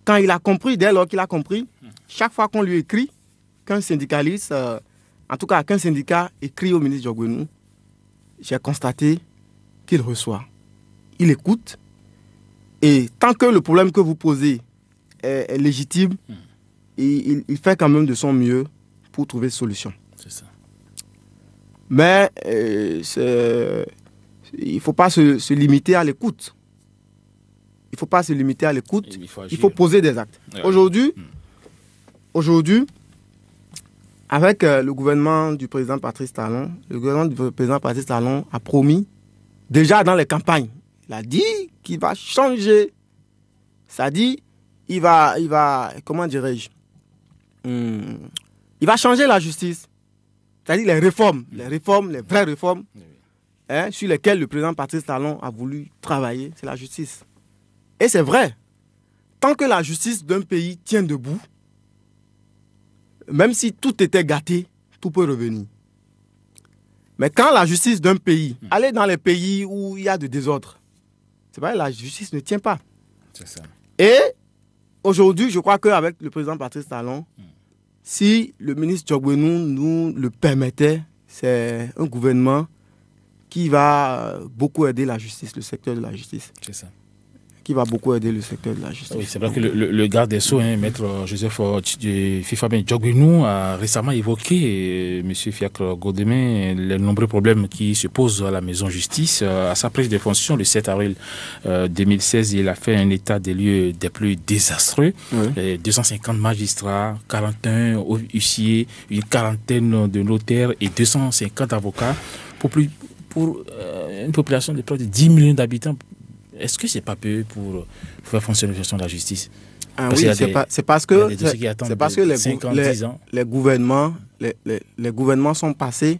quand il a compris, dès lors qu'il a compris, chaque fois qu'on lui écrit, qu'un syndicaliste, en tout cas qu'un syndicat écrit au ministre Diogbenou, j'ai constaté qu'il reçoit. Il écoute et tant que le problème que vous posez est légitime, il fait quand même de son mieux pour trouver une solution. C'est ça. Mais il ne faut pas se limiter à l'écoute. Il ne faut pas se limiter à l'écoute. Il faut poser des actes. Ouais. Aujourd'hui, avec le gouvernement du président Patrice Talon, a promis, déjà dans les campagnes, il a dit qu'il va changer. Ça dit, il va comment dirais-je, il va changer la justice. C'est-à-dire les vraies réformes, sur lesquelles le président Patrice Talon a voulu travailler, c'est la justice. Et c'est vrai, tant que la justice d'un pays tient debout, même si tout était gâté, tout peut revenir. Mais quand la justice d'un pays, allez dans les pays où il y a du désordre, c'est vrai, la justice ne tient pas. C'est ça. Et aujourd'hui, je crois qu'avec le président Patrice Talon, si le ministre Diogbenou nous le permettait, c'est un gouvernement qui va beaucoup aider la justice, le secteur de la justice. C'est ça. Qui va beaucoup aider le secteur de la justice. Oui, c'est vrai que le garde des Sceaux, maître Joseph Fifabien Diogbenou, a récemment évoqué, M. Fiacre Godemain, les nombreux problèmes qui se posent à la maison justice. À sa prise de fonction le 7 avril 2016, il a fait un état des lieux des plus désastreux. Oui. 250 magistrats, 41 huissiers, une quarantaine de notaires et 250 avocats pour une population de près de 10 millions d'habitants. Est-ce que c'est pas peu pour faire fonctionner la gestion de la justice? Oui, c'est parce que les gouvernements sont passés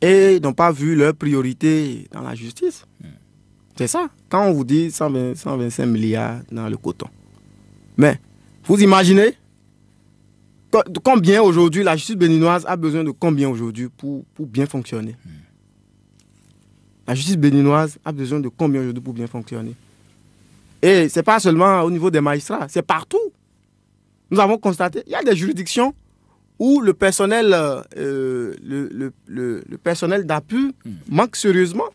et n'ont pas vu leur priorité dans la justice. C'est ça. Quand on vous dit 125 milliards dans le coton. Mais vous imaginez combien aujourd'hui la justice béninoise a besoin de combien aujourd'hui pour bien fonctionner? La justice béninoise a besoin de combien aujourd'hui pour bien fonctionner? Et ce n'est pas seulement au niveau des magistrats, c'est partout. Nous avons constaté, il y a des juridictions où le personnel, le personnel d'appui manque sérieusement.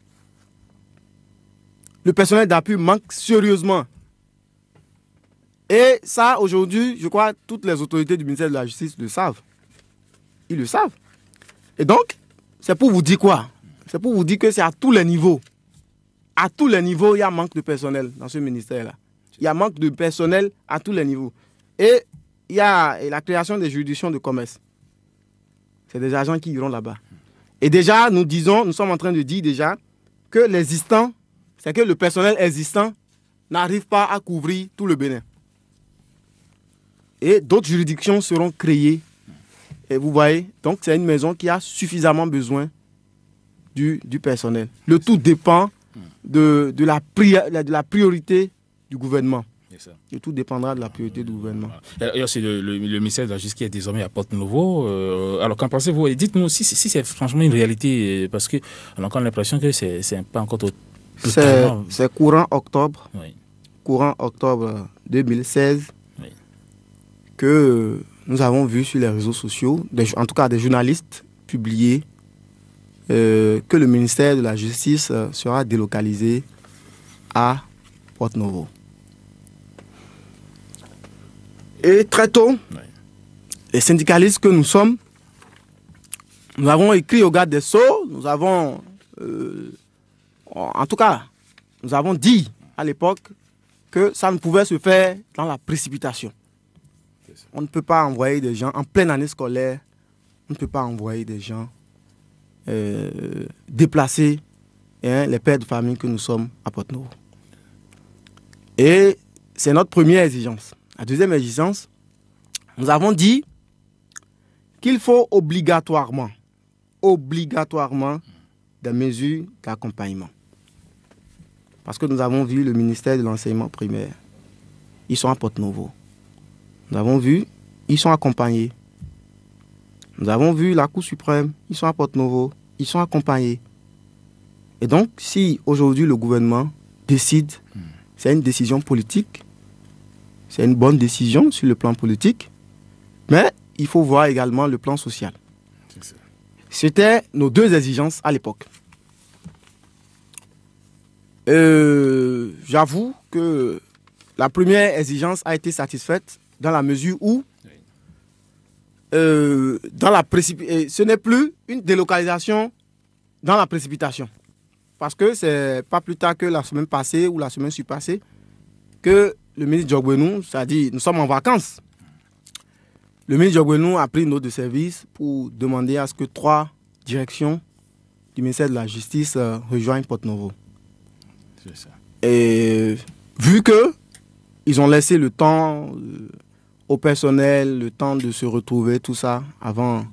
le personnel d'appui manque sérieusement. Et ça, aujourd'hui, je crois, toutes les autorités du ministère de la Justice le savent. Ils le savent. Et donc, c'est pour vous dire quoi? C'est pour vous dire que c'est à tous les niveaux. À tous les niveaux, il y a manque de personnel dans ce ministère-là. Il y a manque de personnel à tous les niveaux. Et il y a la création des juridictions de commerce. C'est des agents qui iront là-bas. Et déjà, nous sommes en train de dire déjà que l'existant, c'est que le personnel existant n'arrive pas à couvrir tout le Bénin. Et d'autres juridictions seront créées. Et vous voyez, donc c'est une maison qui a suffisamment besoin du personnel. Le tout dépend de la priorité du gouvernement. Et tout dépendra de la priorité du gouvernement. C'est le ministère de la Justice qui est désormais à Porte-Nouveau. Alors, qu'en pensez-vous? Et dites-nous si c'est franchement une réalité, parce qu'on a encore l'impression que c'est pas encore totalement... C'est courant octobre. Oui. Courant octobre 2016 oui. que nous avons vu sur les réseaux sociaux, en tout cas des journalistes, publier que le ministère de la Justice sera délocalisé à Porte-Nouveau. Et très tôt, oui. Les syndicalistes que nous sommes, nous avons écrit au garde des Sceaux, nous avons, en tout cas, nous avons dit à l'époque que ça ne pouvait se faire dans la précipitation. On ne peut pas envoyer des gens en pleine année scolaire, on ne peut pas envoyer des gens déplacer les pères de famille que nous sommes à Porte-Nouveau. Et c'est notre première exigence. La deuxième exigence, nous avons dit qu'il faut obligatoirement des mesures d'accompagnement. Parce que nous avons vu le ministère de l'enseignement primaire. Ils sont à Porte-Nouveau. Nous avons vu, ils sont accompagnés. Nous avons vu la Cour suprême, ils sont à Porte-Nouveau, ils sont accompagnés. Et donc, si aujourd'hui le gouvernement décide, c'est une décision politique, c'est une bonne décision sur le plan politique, mais il faut voir également le plan social. C'était nos deux exigences à l'époque. J'avoue que la première exigence a été satisfaite dans la mesure où ce n'est plus une délocalisation dans la précipitation. Parce que c'est pas plus tard que la semaine passée ou la semaine surpassée que le ministre Diogbenou, c'est-à-dire nous sommes en vacances. Le ministre Diogbenou a pris une note de service pour demander à ce que 3 directions du ministère de la Justice rejoignent Porte-Nouveau. C'est ça. Et vu qu'ils ont laissé le temps au personnel, le temps de se retrouver, tout ça, avant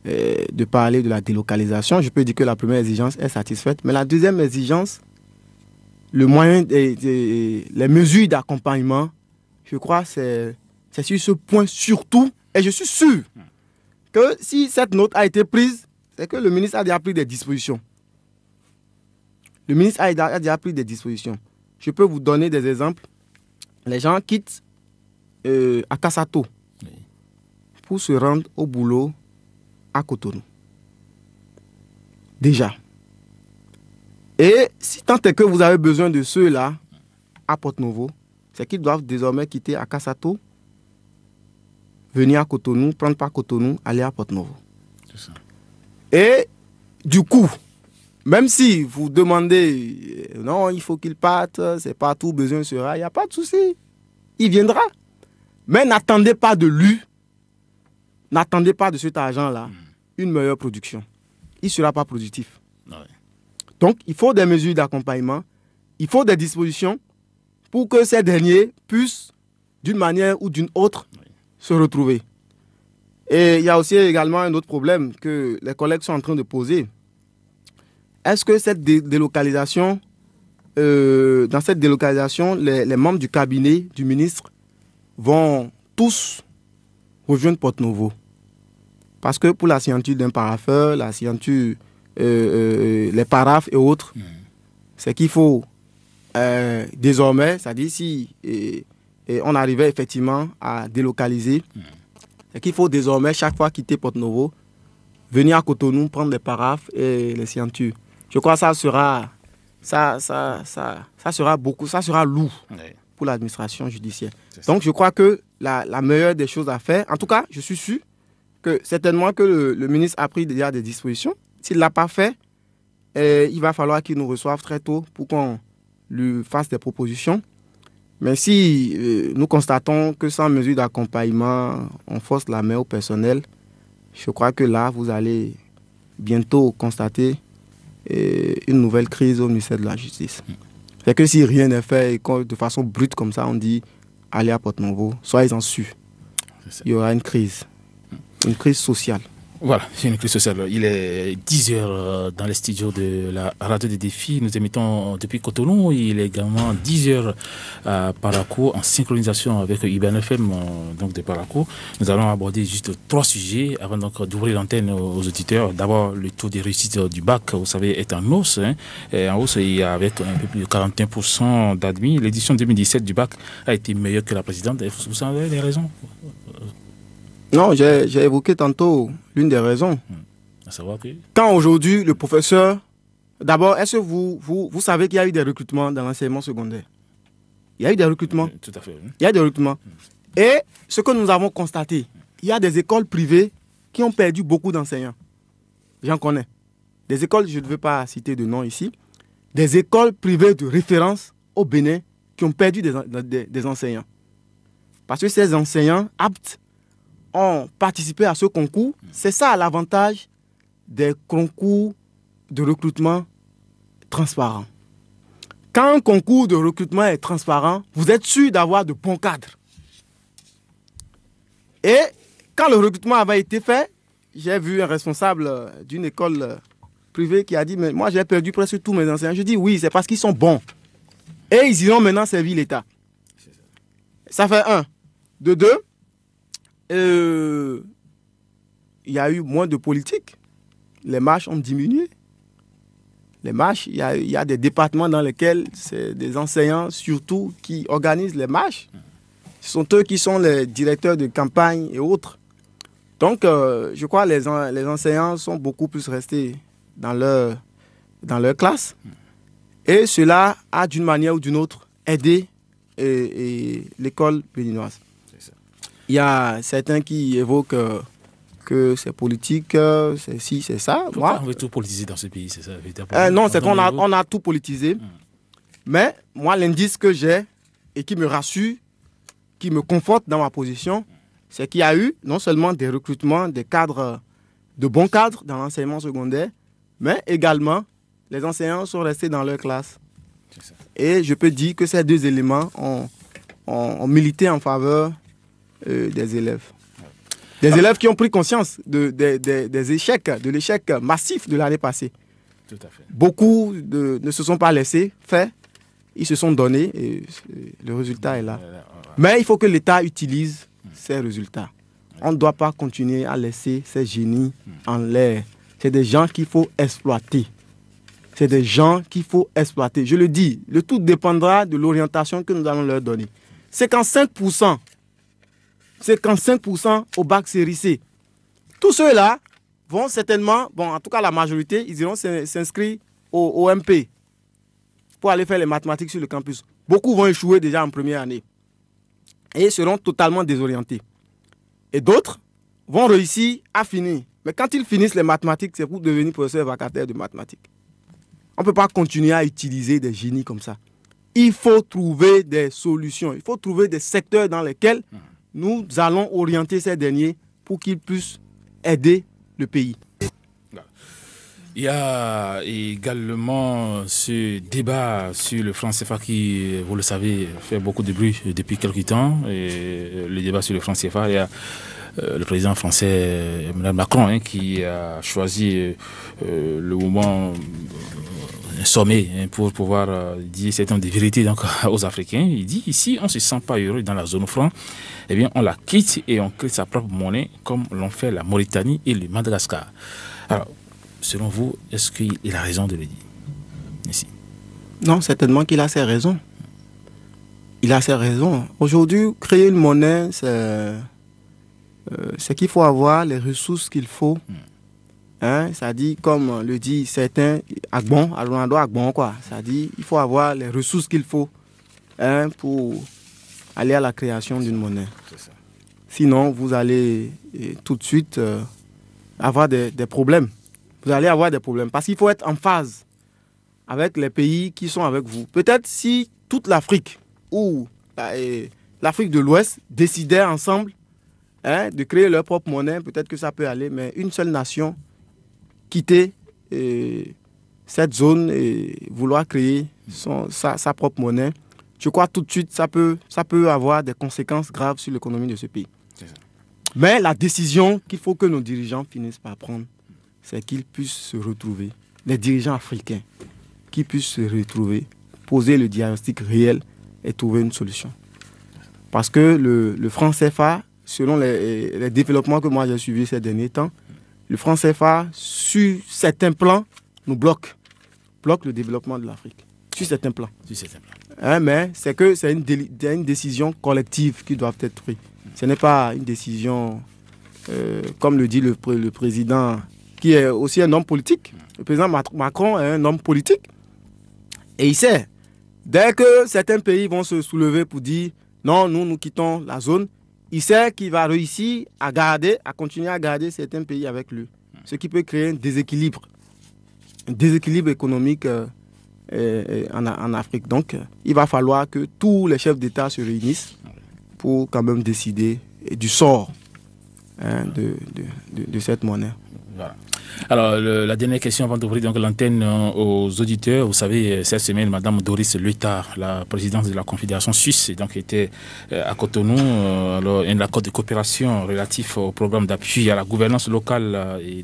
de parler de la délocalisation, je peux dire que la première exigence est satisfaite. Mais la deuxième exigence, le moyen, les mesures d'accompagnement, je crois que c'est sur ce point surtout. Et je suis sûr que si cette note a été prise, c'est que le ministre a déjà pris des dispositions. Le ministre a déjà pris des dispositions. Je peux vous donner des exemples. Les gens quittent à Kassato pour se rendre au boulot à Cotonou. Déjà. Et si tant est que vous avez besoin de ceux-là à Porte-Nouveau, c'est qu'ils doivent désormais quitter à Kassato, venir à Cotonou, prendre par Cotonou, aller à Porte-Nouveau. C'est ça. Et du coup, même si vous demandez, non, il faut qu'il parte, c'est pas tout, besoin sera, il n'y a pas de souci. Il viendra. Mais n'attendez pas de lui, n'attendez pas de cet argent-là une meilleure production. Il ne sera pas productif. Ouais. Donc, il faut des mesures d'accompagnement, il faut des dispositions pour que ces derniers puissent, d'une manière ou d'une autre, se retrouver. Et il y a aussi également un autre problème que les collègues sont en train de poser. Est-ce que cette délocalisation, dans cette délocalisation, les membres du cabinet du ministre vont tous rejoindre Porte-Nouveau? Parce que pour la signature d'un parapheur, la signature, les paraphes et autres, c'est qu'il faut désormais, c'est-à-dire si on arrivait effectivement à délocaliser, c'est qu'il faut désormais chaque fois quitter Porte-Nouveau, venir à Cotonou, prendre les paraphes et les signatures. Je crois que ça sera ça sera lourd Ouais. pour l'administration judiciaire. C'est ça. Donc, je crois que la meilleure des choses à faire, en tout cas, je suis sûr que certainement que le ministre a pris déjà des dispositions. S'il ne l'a pas fait, il va falloir qu'il nous reçoive très tôt pour qu'on lui fasse des propositions. Mais si nous constatons que sans mesure d'accompagnement, on force la main au personnel, je crois que là, vous allez bientôt constater une nouvelle crise au ministère de la Justice. C'est que si rien n'est fait et que de façon brute comme ça, on dit allez à Porto-Novo, soyez-en sûrs, il y aura une crise sociale. Voilà, c'est une crise sociale. Il est 10h dans les studios de la radio des défis. Nous émettons depuis Cotonou. Il est également 10h à Parakou en synchronisation avec IBN FM donc de Parakou. Nous allons aborder juste 3 sujets avant donc d'ouvrir l'antenne aux auditeurs. D'abord, le taux de réussite du bac, vous savez, est en hausse. Et en hausse, il y a avec un peu plus de 41% d'admis. L'édition 2017 du bac a été meilleure que la précédente. Vous savez les raisons? Non, j'ai évoqué tantôt l'une des raisons. À savoir que... Quand aujourd'hui, le professeur... D'abord, est-ce que vous savez qu'il y a eu des recrutements dans l'enseignement secondaire? Il y a eu des recrutements. Tout à fait. Oui. Il y a des recrutements. Et ce que nous avons constaté, il y a des écoles privées qui ont perdu beaucoup d'enseignants. J'en connais. Des écoles, je ne veux pas citer de nom ici, des écoles privées de référence au Bénin qui ont perdu des enseignants. Parce que ces enseignants aptes ont participé à ce concours. C'est ça l'avantage des concours de recrutement transparents. Quand un concours de recrutement est transparent, vous êtes sûr d'avoir de bons cadres. Et quand le recrutement avait été fait, j'ai vu un responsable d'une école privée qui a dit « Mais moi, j'ai perdu presque tous mes enseignants. » Je dis « Oui, c'est parce qu'ils sont bons. Et ils iront maintenant servir l'État. » Ça fait un. De deux, il y a eu moins de politique. Les marches ont diminué. Les marches, il y a des départements dans lesquels c'est des enseignants surtout qui organisent les marches. Ce sont eux qui sont les directeurs de campagne et autres. Donc, je crois que les enseignants sont beaucoup plus restés dans leur classe. Et cela a d'une manière ou d'une autre aidé l'école béninoise. Il y a certains qui évoquent que c'est politique, c'est ci, c'est ça. Pourquoi on veut tout politiser dans ce pays, c'est ça? Non, c'est qu'on a tout politisé. Mais moi, l'indice que j'ai et qui me rassure, qui me conforte dans ma position, c'est qu'il y a eu non seulement des recrutements, des cadres, de bons cadres dans l'enseignement secondaire, mais également les enseignants sont restés dans leur classe. Et je peux dire que ces deux éléments ont milité en faveur des élèves. Des élèves qui ont pris conscience des échecs, de l'échec massif de l'année passée. Tout à fait. Beaucoup ne se sont pas laissés faire, ils se sont donnés et le résultat est là. Mais il faut que l'État utilise ces résultats. On ne doit pas continuer à laisser ces génies en l'air. C'est des gens qu'il faut exploiter. C'est des gens qu'il faut exploiter. Je le dis, le tout dépendra de l'orientation que nous allons leur donner. C'est qu'en 5%, au bac série C. Tous ceux-là vont certainement, en tout cas la majorité, ils iront s'inscrire au MP pour aller faire les mathématiques sur le campus. Beaucoup vont échouer déjà en première année et seront totalement désorientés. Et d'autres vont réussir à finir. Mais quand ils finissent les mathématiques, c'est pour devenir professeur vacataire de mathématiques. On ne peut pas continuer à utiliser des génies comme ça. Il faut trouver des solutions. Il faut trouver des secteurs dans lesquels nous allons orienter ces derniers pour qu'ils puissent aider le pays. Il y a également ce débat sur le franc CFA qui, vous le savez, fait beaucoup de bruit depuis quelques temps. Et le débat sur le franc CFA, il y a le président français Emmanuel Macron qui a choisi le moment un sommet pour pouvoir dire certaines des vérités donc, aux Africains. Il dit ici, on ne se sent pas heureux dans la zone franc, eh bien on la quitte et on crée sa propre monnaie comme l'ont fait la Mauritanie et le Madagascar. Alors, selon vous, est-ce qu'il a raison de le dire ici? Non, certainement qu'il a ses raisons. Il a ses raisons. Aujourd'hui, créer une monnaie, c'est qu'il faut avoir les ressources qu'il faut Hein, ça dit, comme le dit certains, Agbon, Ronaldo Agbon, quoi. Ça dit, il faut avoir les ressources qu'il faut, hein, pour aller à la création d'une monnaie. Sinon, vous allez tout de suite avoir des problèmes. Vous allez avoir des problèmes parce qu'il faut être en phase avec les pays qui sont avec vous. Peut-être si toute l'Afrique ou l'Afrique de l'Ouest décidaient ensemble, hein, de créer leur propre monnaie, peut-être que ça peut aller, mais une seule nation quitter cette zone et vouloir créer sa propre monnaie, je crois tout de suite ça peut avoir des conséquences graves sur l'économie de ce pays. Mais la décision qu'il faut que nos dirigeants finissent par prendre, c'est qu'ils puissent se retrouver, les dirigeants africains, qui puissent se retrouver, poser le diagnostic réel et trouver une solution. Parce que le franc CFA, selon les développements que moi j'ai suivis ces derniers temps, le franc CFA, sur certains plans, nous bloque le développement de l'Afrique. Sur certains plans. Hein, mais c'est une décision collective qui doit être prise. Ce n'est pas une décision, comme le dit le président, qui est aussi un homme politique. Le président Macron est un homme politique. Et il sait, dès que certains pays vont se soulever pour dire non, nous quittons la zone, il sait qu'il va réussir à continuer à garder certains pays avec lui. Ce qui peut créer un déséquilibre économique en Afrique. Donc, il va falloir que tous les chefs d'État se réunissent pour quand même décider du sort, hein, de cette monnaie. Voilà. Alors, la dernière question avant d'ouvrir donc l'antenne aux auditeurs. Vous savez, cette semaine, Madame Doris Leuthard, la présidente de la Confédération suisse, donc était à Cotonou. Alors, un accord de coopération relatif au programme d'appui à la gouvernance locale et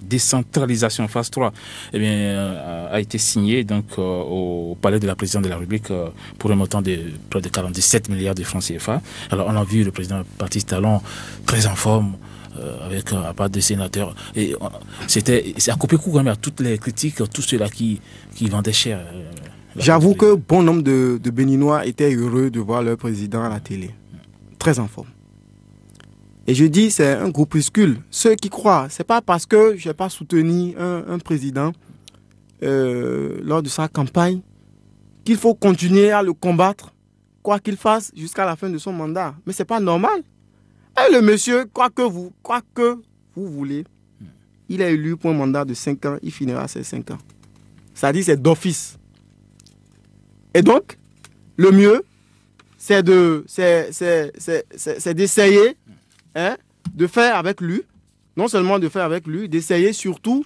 décentralisation phase 3, eh bien, a été signé donc au palais de la présidente de la République pour un montant de près de 47 milliards de francs CFA. Alors, on a vu le président Patrice Talon très en forme, avec à part des sénateurs, et c'est à couper court quand même à toutes les critiques, tous ceux-là qui vendaient cher. J'avoue que bon nombre de Béninois étaient heureux de voir leur président à la télé, très en forme. Et je dis, c'est un groupuscule. Ceux qui croient, c'est pas parce que je n'ai pas soutenu un président lors de sa campagne qu'il faut continuer à le combattre, quoi qu'il fasse, jusqu'à la fin de son mandat. Mais c'est pas normal. Et le monsieur, quoi que vous voulez, il est élu pour un mandat de 5 ans, il finira ses 5 ans. Ça dit, c'est d'office. Et donc, le mieux, c'est d'essayer, hein, de faire avec lui, non seulement de faire avec lui, d'essayer surtout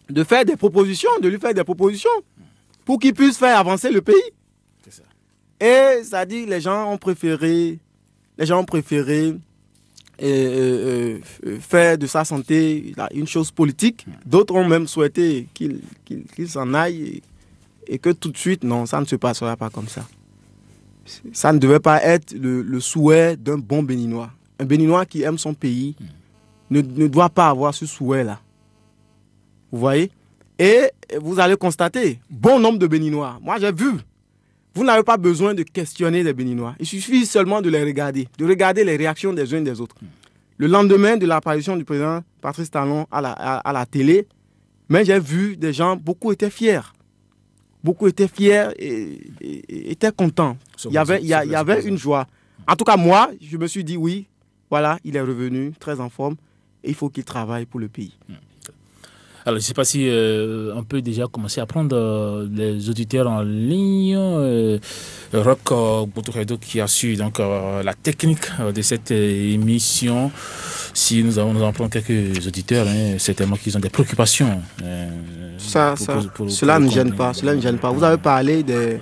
de faire des propositions, de lui faire des propositions pour qu'il puisse faire avancer le pays. C'est ça. Et ça dit, les gens ont préféré faire de sa santé une chose politique. D'autres ont même souhaité qu'il s'en aille et que tout de suite, non, ça ne se passera pas comme ça. Ça ne devait pas être le souhait d'un bon Béninois. Un Béninois qui aime son pays ne doit pas avoir ce souhait-là. Vous voyez? Et vous allez constater, bon nombre de Béninois. Moi, j'ai vu. Vous n'avez pas besoin de questionner les Béninois. Il suffit seulement de les regarder, de regarder les réactions des uns et des autres. Le lendemain de l'apparition du président Patrice Talon à la télé, mais j'ai vu des gens, beaucoup étaient fiers. Beaucoup étaient fiers et étaient contents. Il y avait une joie. En tout cas, moi, je me suis dit oui, voilà, il est revenu très en forme et il faut qu'il travaille pour le pays. Alors, je ne sais pas si on peut déjà commencer à prendre les auditeurs en ligne. Roch Boutouredo qui a su donc, la technique de cette émission. Si nous en prenons quelques auditeurs, hein, certainement qu'ils ont des préoccupations. Cela ne gêne pas. Cela ne gêne pas. Vous avez parlé de...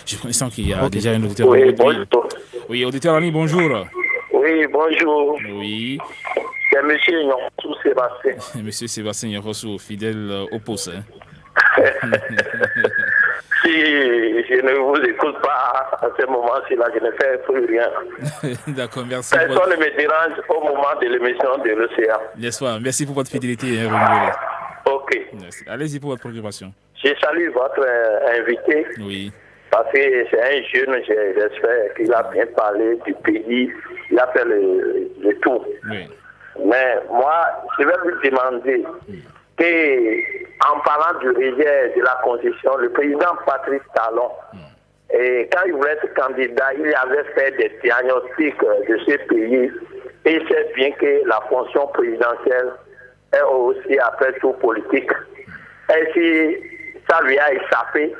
Je sens qu'il y a déjà un auditeur. Oui, bonjour. Oui, auditeur en ligne, bonjour. Oui, bonjour. Oui. C'est M. Nyorsou Sébastien. Monsieur Sébastien Nyorsou, fidèle au poste. Hein. Si je ne vous écoute pas à ce moment-là, je ne fais plus rien. D'accord, merci. Personne ne me dérange au moment de l'émission de l'océan. N'est-ce pas? Merci pour votre fidélité. Hein, ok. Merci. Allez-y pour votre préoccupation. Je salue votre invité. Oui. Parce que c'est un jeune, j'espère qu'il a bien parlé du pays. Il a fait le tour. Oui. Mais moi, je vais lui demander, qu'en parlant du rejet de la Constitution, le président Patrice Talon, et quand il voulait être candidat, il avait fait des diagnostics de ce pays. Et il sait bien que la fonction présidentielle est aussi après tout politique. Et si ça lui a échappé,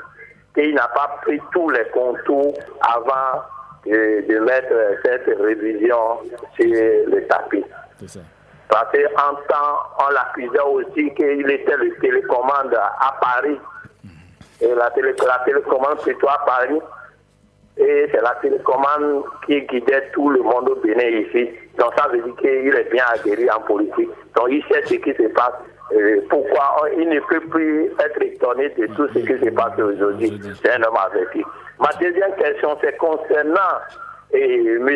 qu'il n'a pas pris tous les contours avant de mettre cette révision sur le tapis. C'est ça. Parce qu'en temps, on l'accusait aussi qu'il était le télécommande à Paris. Et la télécommande plutôt à Paris. Et c'est la télécommande qui guidait tout le monde au Bénin ici. Donc ça veut dire qu'il est bien aguerri en politique. Donc il sait ce qui se passe. Pourquoi il ne peut plus être étonné de tout ce qui se passe aujourd'hui. C'est un homme averti. Ma deuxième question, c'est concernant M.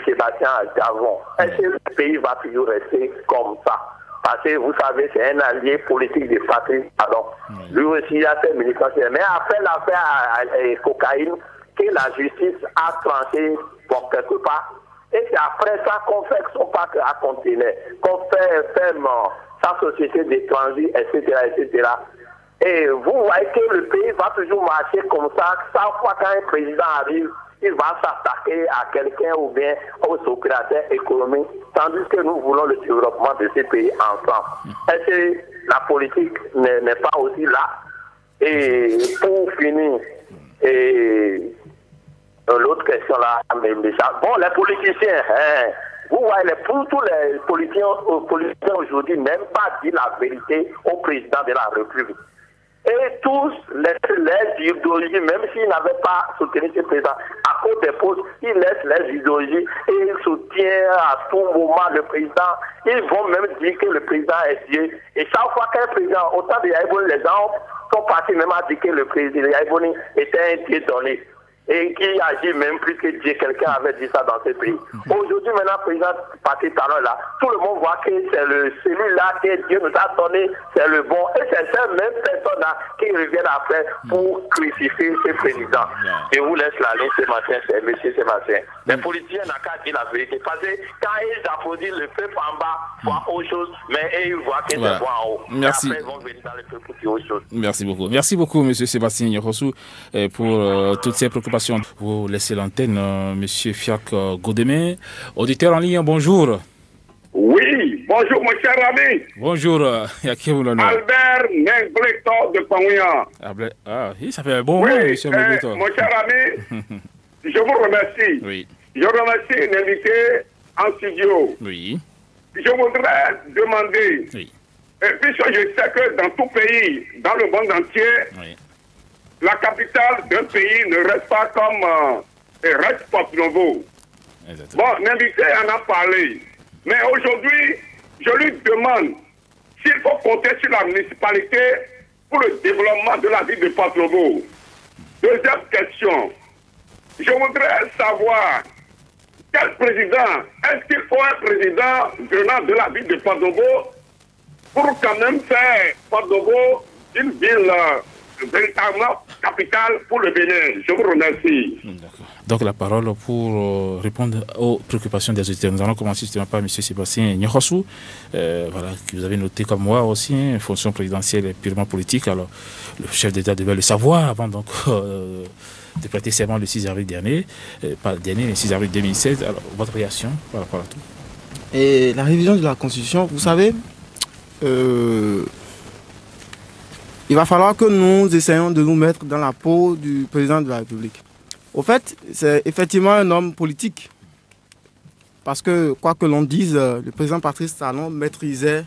Sébastien Adjavon. Est-ce que le pays va toujours rester comme ça? Parce que vous savez, c'est un allié politique de Patrice Talon. Lui aussi, il a fait militaire. Mais après l'affaire à cocaïne, que la justice a tranché pour quelque part, et c'est après ça qu'on fait son pacte à conteneur, qu'on fait sa société de transit, etc., etc. Et vous voyez que le pays va toujours marcher comme ça. Chaque fois qu'un président arrive, il va s'attaquer à quelqu'un ou bien aux opérateurs économiques, tandis que nous voulons le développement de ces pays ensemble. Est-ce que la politique n'est pas aussi là? Et pour finir, l'autre question là, bon, les politiciens, vous voyez, tous les politiciens aujourd'hui n'aiment pas dire la vérité au président de la République. Et tous les idéologies, même s'ils n'avaient pas soutenu ce président, à cause des postes, ils laissent les idéologies et ils soutiennent à tout moment le président. Ils vont même dire que le président est Dieu. Et chaque fois qu'un président, autant de Yaïboni, les gens sont partis même à dire que le président Yaïboni était un Dieu donné. Et qui agit même plus que Dieu. Quelqu'un avait dit ça dans ce pays. Aujourd'hui, maintenant, le président Patrice Talon là, tout le monde voit que c'est celui-là que Dieu nous a donné, c'est le bon. Et c'est ces mêmes personnes-là qui reviennent après pour crucifier ce président. Et vous laisse la ligne ce matin, c'est M. Sébastien. Les politiciens n'ont qu'à dire la vérité. Parce que quand ils applaudissent le peuple en bas, voient autre chose, mais ils voient que c'est bon en haut. Merci. Et après, ils vont venir dans le peuple pour dire autre chose. Merci beaucoup. Merci beaucoup, M. Sébastien Nyorossou, pour toutes ces préoccupations. Vous laissez l'antenne, M. Fiak Godemé. Auditeur en ligne, bonjour. Oui, bonjour, mon cher ami. Bonjour, Albert Nengletor de Pangouya. Ah, ça fait un bon moment, M. Nengletor. Mon cher ami, je vous remercie. Oui. Je remercie l'invité en studio. Oui. Je voudrais demander, puisque je sais que dans tout pays, dans le monde entier, la capitale d'un pays ne reste pas comme reste Porto-Novo. Bon, l'invité en a parlé. Mais aujourd'hui, je lui demande s'il faut compter sur la municipalité pour le développement de la ville de Porto-Novo. Deuxième question. Je voudrais savoir quel président, est-ce qu'il faut un président venant de la ville de Porto-Novo pour quand même faire Porto-Novo une ville véritablement capitale pour le Bénin. Je vous remercie. Donc la parole pour répondre aux préoccupations des auditeurs. Nous allons commencer justement par M. Sébastien Nyorossou, voilà, que vous avez noté comme moi aussi, une fonction présidentielle est purement politique. Alors le chef d'État devait le savoir avant donc de prêter serment le 6 avril dernier, pas le dernier, le 6 avril 2016. Alors votre réaction par rapport à tout? Et la révision de la Constitution, vous savez, il va falloir que nous essayions de nous mettre dans la peau du président de la République. Au fait, c'est effectivement un homme politique. Parce que, quoi que l'on dise, le président Patrice Talon maîtrisait,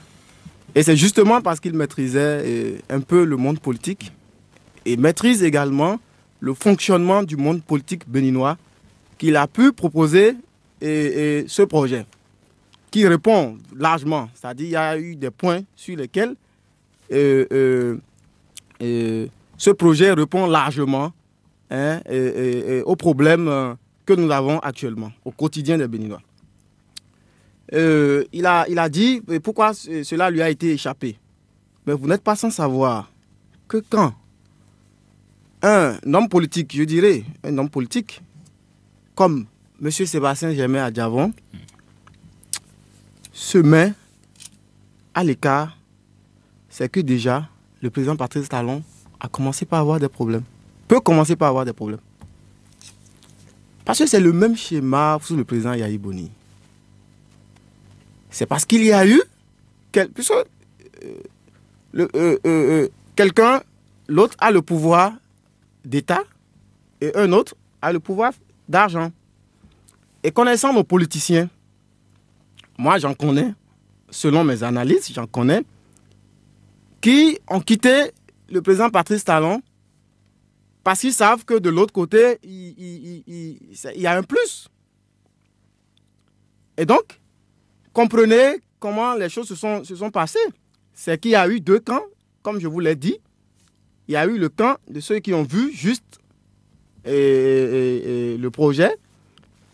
et c'est justement parce qu'il maîtrisait un peu le monde politique, et maîtrise également le fonctionnement du monde politique béninois, qu'il a pu proposer ce projet, qui répond largement. C'est-à-dire qu'il y a eu des points sur lesquels ce projet répond largement aux problèmes que nous avons actuellement, au quotidien des Béninois. Il a dit pourquoi cela lui a été échappé. Mais vous n'êtes pas sans savoir que quand un homme politique, je dirais, un homme politique, comme M. Sébastien Germain 'Adjavon, se met à l'écart, c'est que déjà, le président Patrice Talon a commencé par avoir des problèmes. Peut commencer par avoir des problèmes. Parce que c'est le même schéma sous le président Yahi Boni. C'est parce qu'il y a eu quelqu'un, l'autre a le pouvoir d'État et un autre a le pouvoir d'argent. Et connaissant nos politiciens, moi j'en connais, selon mes analyses, j'en connais, qui ont quitté le président Patrice Talon parce qu'ils savent que de l'autre côté, il y a un plus. Et donc, comprenez comment les choses se sont passées. C'est qu'il y a eu deux camps, comme je vous l'ai dit. Il y a eu le camp de ceux qui ont vu juste le projet.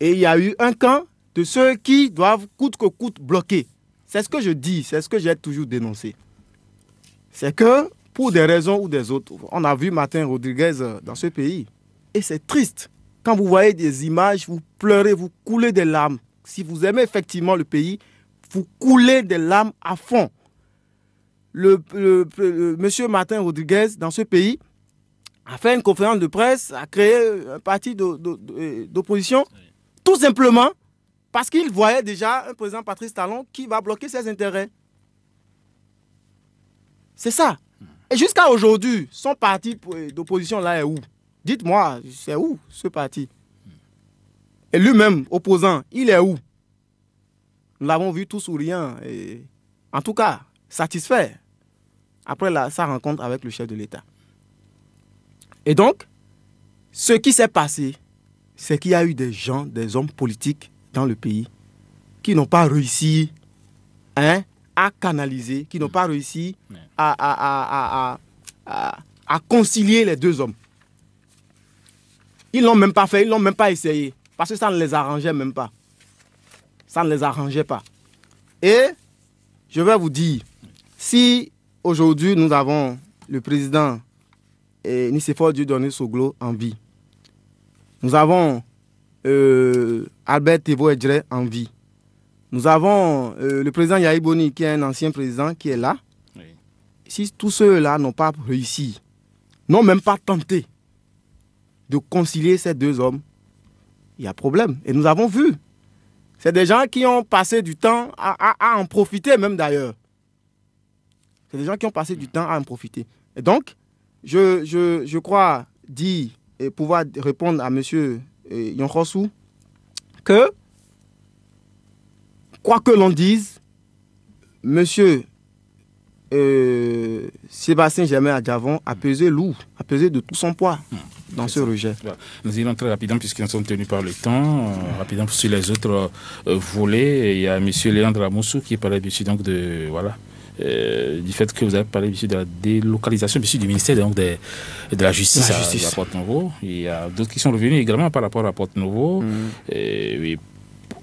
Et il y a eu un camp de ceux qui doivent coûte que coûte bloquer. C'est ce que je dis, c'est ce que j'ai toujours dénoncé. C'est que, pour des raisons ou des autres, on a vu Martin Rodriguez dans ce pays. Et c'est triste. Quand vous voyez des images, vous pleurez, vous coulez des larmes. Si vous aimez effectivement le pays, vous coulez des larmes à fond. Monsieur Martin Rodriguez, dans ce pays, a fait une conférence de presse, a créé un parti d'opposition, tout simplement parce qu'il voyait déjà un président Patrice Talon qui va bloquer ses intérêts. C'est ça. Et jusqu'à aujourd'hui, son parti d'opposition là est où? Dites-moi, c'est où ce parti? Et lui-même, opposant, il est où? Nous l'avons vu tout souriant, et, en tout cas, satisfait, après sa rencontre avec le chef de l'État. Et donc, ce qui s'est passé, c'est qu'il y a eu des gens, des hommes politiques dans le pays qui n'ont pas réussi à canaliser, qui n'ont pas réussi à concilier les deux hommes. Ils ne l'ont même pas fait, ils ne l'ont même pas essayé, parce que ça ne les arrangeait même pas. Ça ne les arrangeait pas. Et je vais vous dire, si aujourd'hui nous avons le président Nicéphore Dieudonné Soglo en vie, nous avons Albert Thévo Edjere en vie, nous avons le président Yahi Boni qui est un ancien président qui est là. Oui. Si tous ceux-là n'ont pas réussi, n'ont même pas tenté de concilier ces deux hommes, il y a problème. Et nous avons vu. C'est des gens qui ont passé du temps à en profiter même d'ailleurs. C'est des gens qui ont passé du temps à en profiter. Et donc, je crois dire et pouvoir répondre à M. Yonkhosou que, quoi que l'on dise, M. Sébastien Germain Adjavon a pesé lourd, a pesé de tout son poids dans ce rejet. Nous irons très rapidement puisque nous sommes tenus par le temps. Rapidement sur les autres volets, il y a M. Léandre Amoussou qui parlait donc de du fait que vous avez parlé de la délocalisation du ministère donc de la justice à Porto-Novo. Il y a d'autres qui sont revenus également par rapport à Porto-Novo.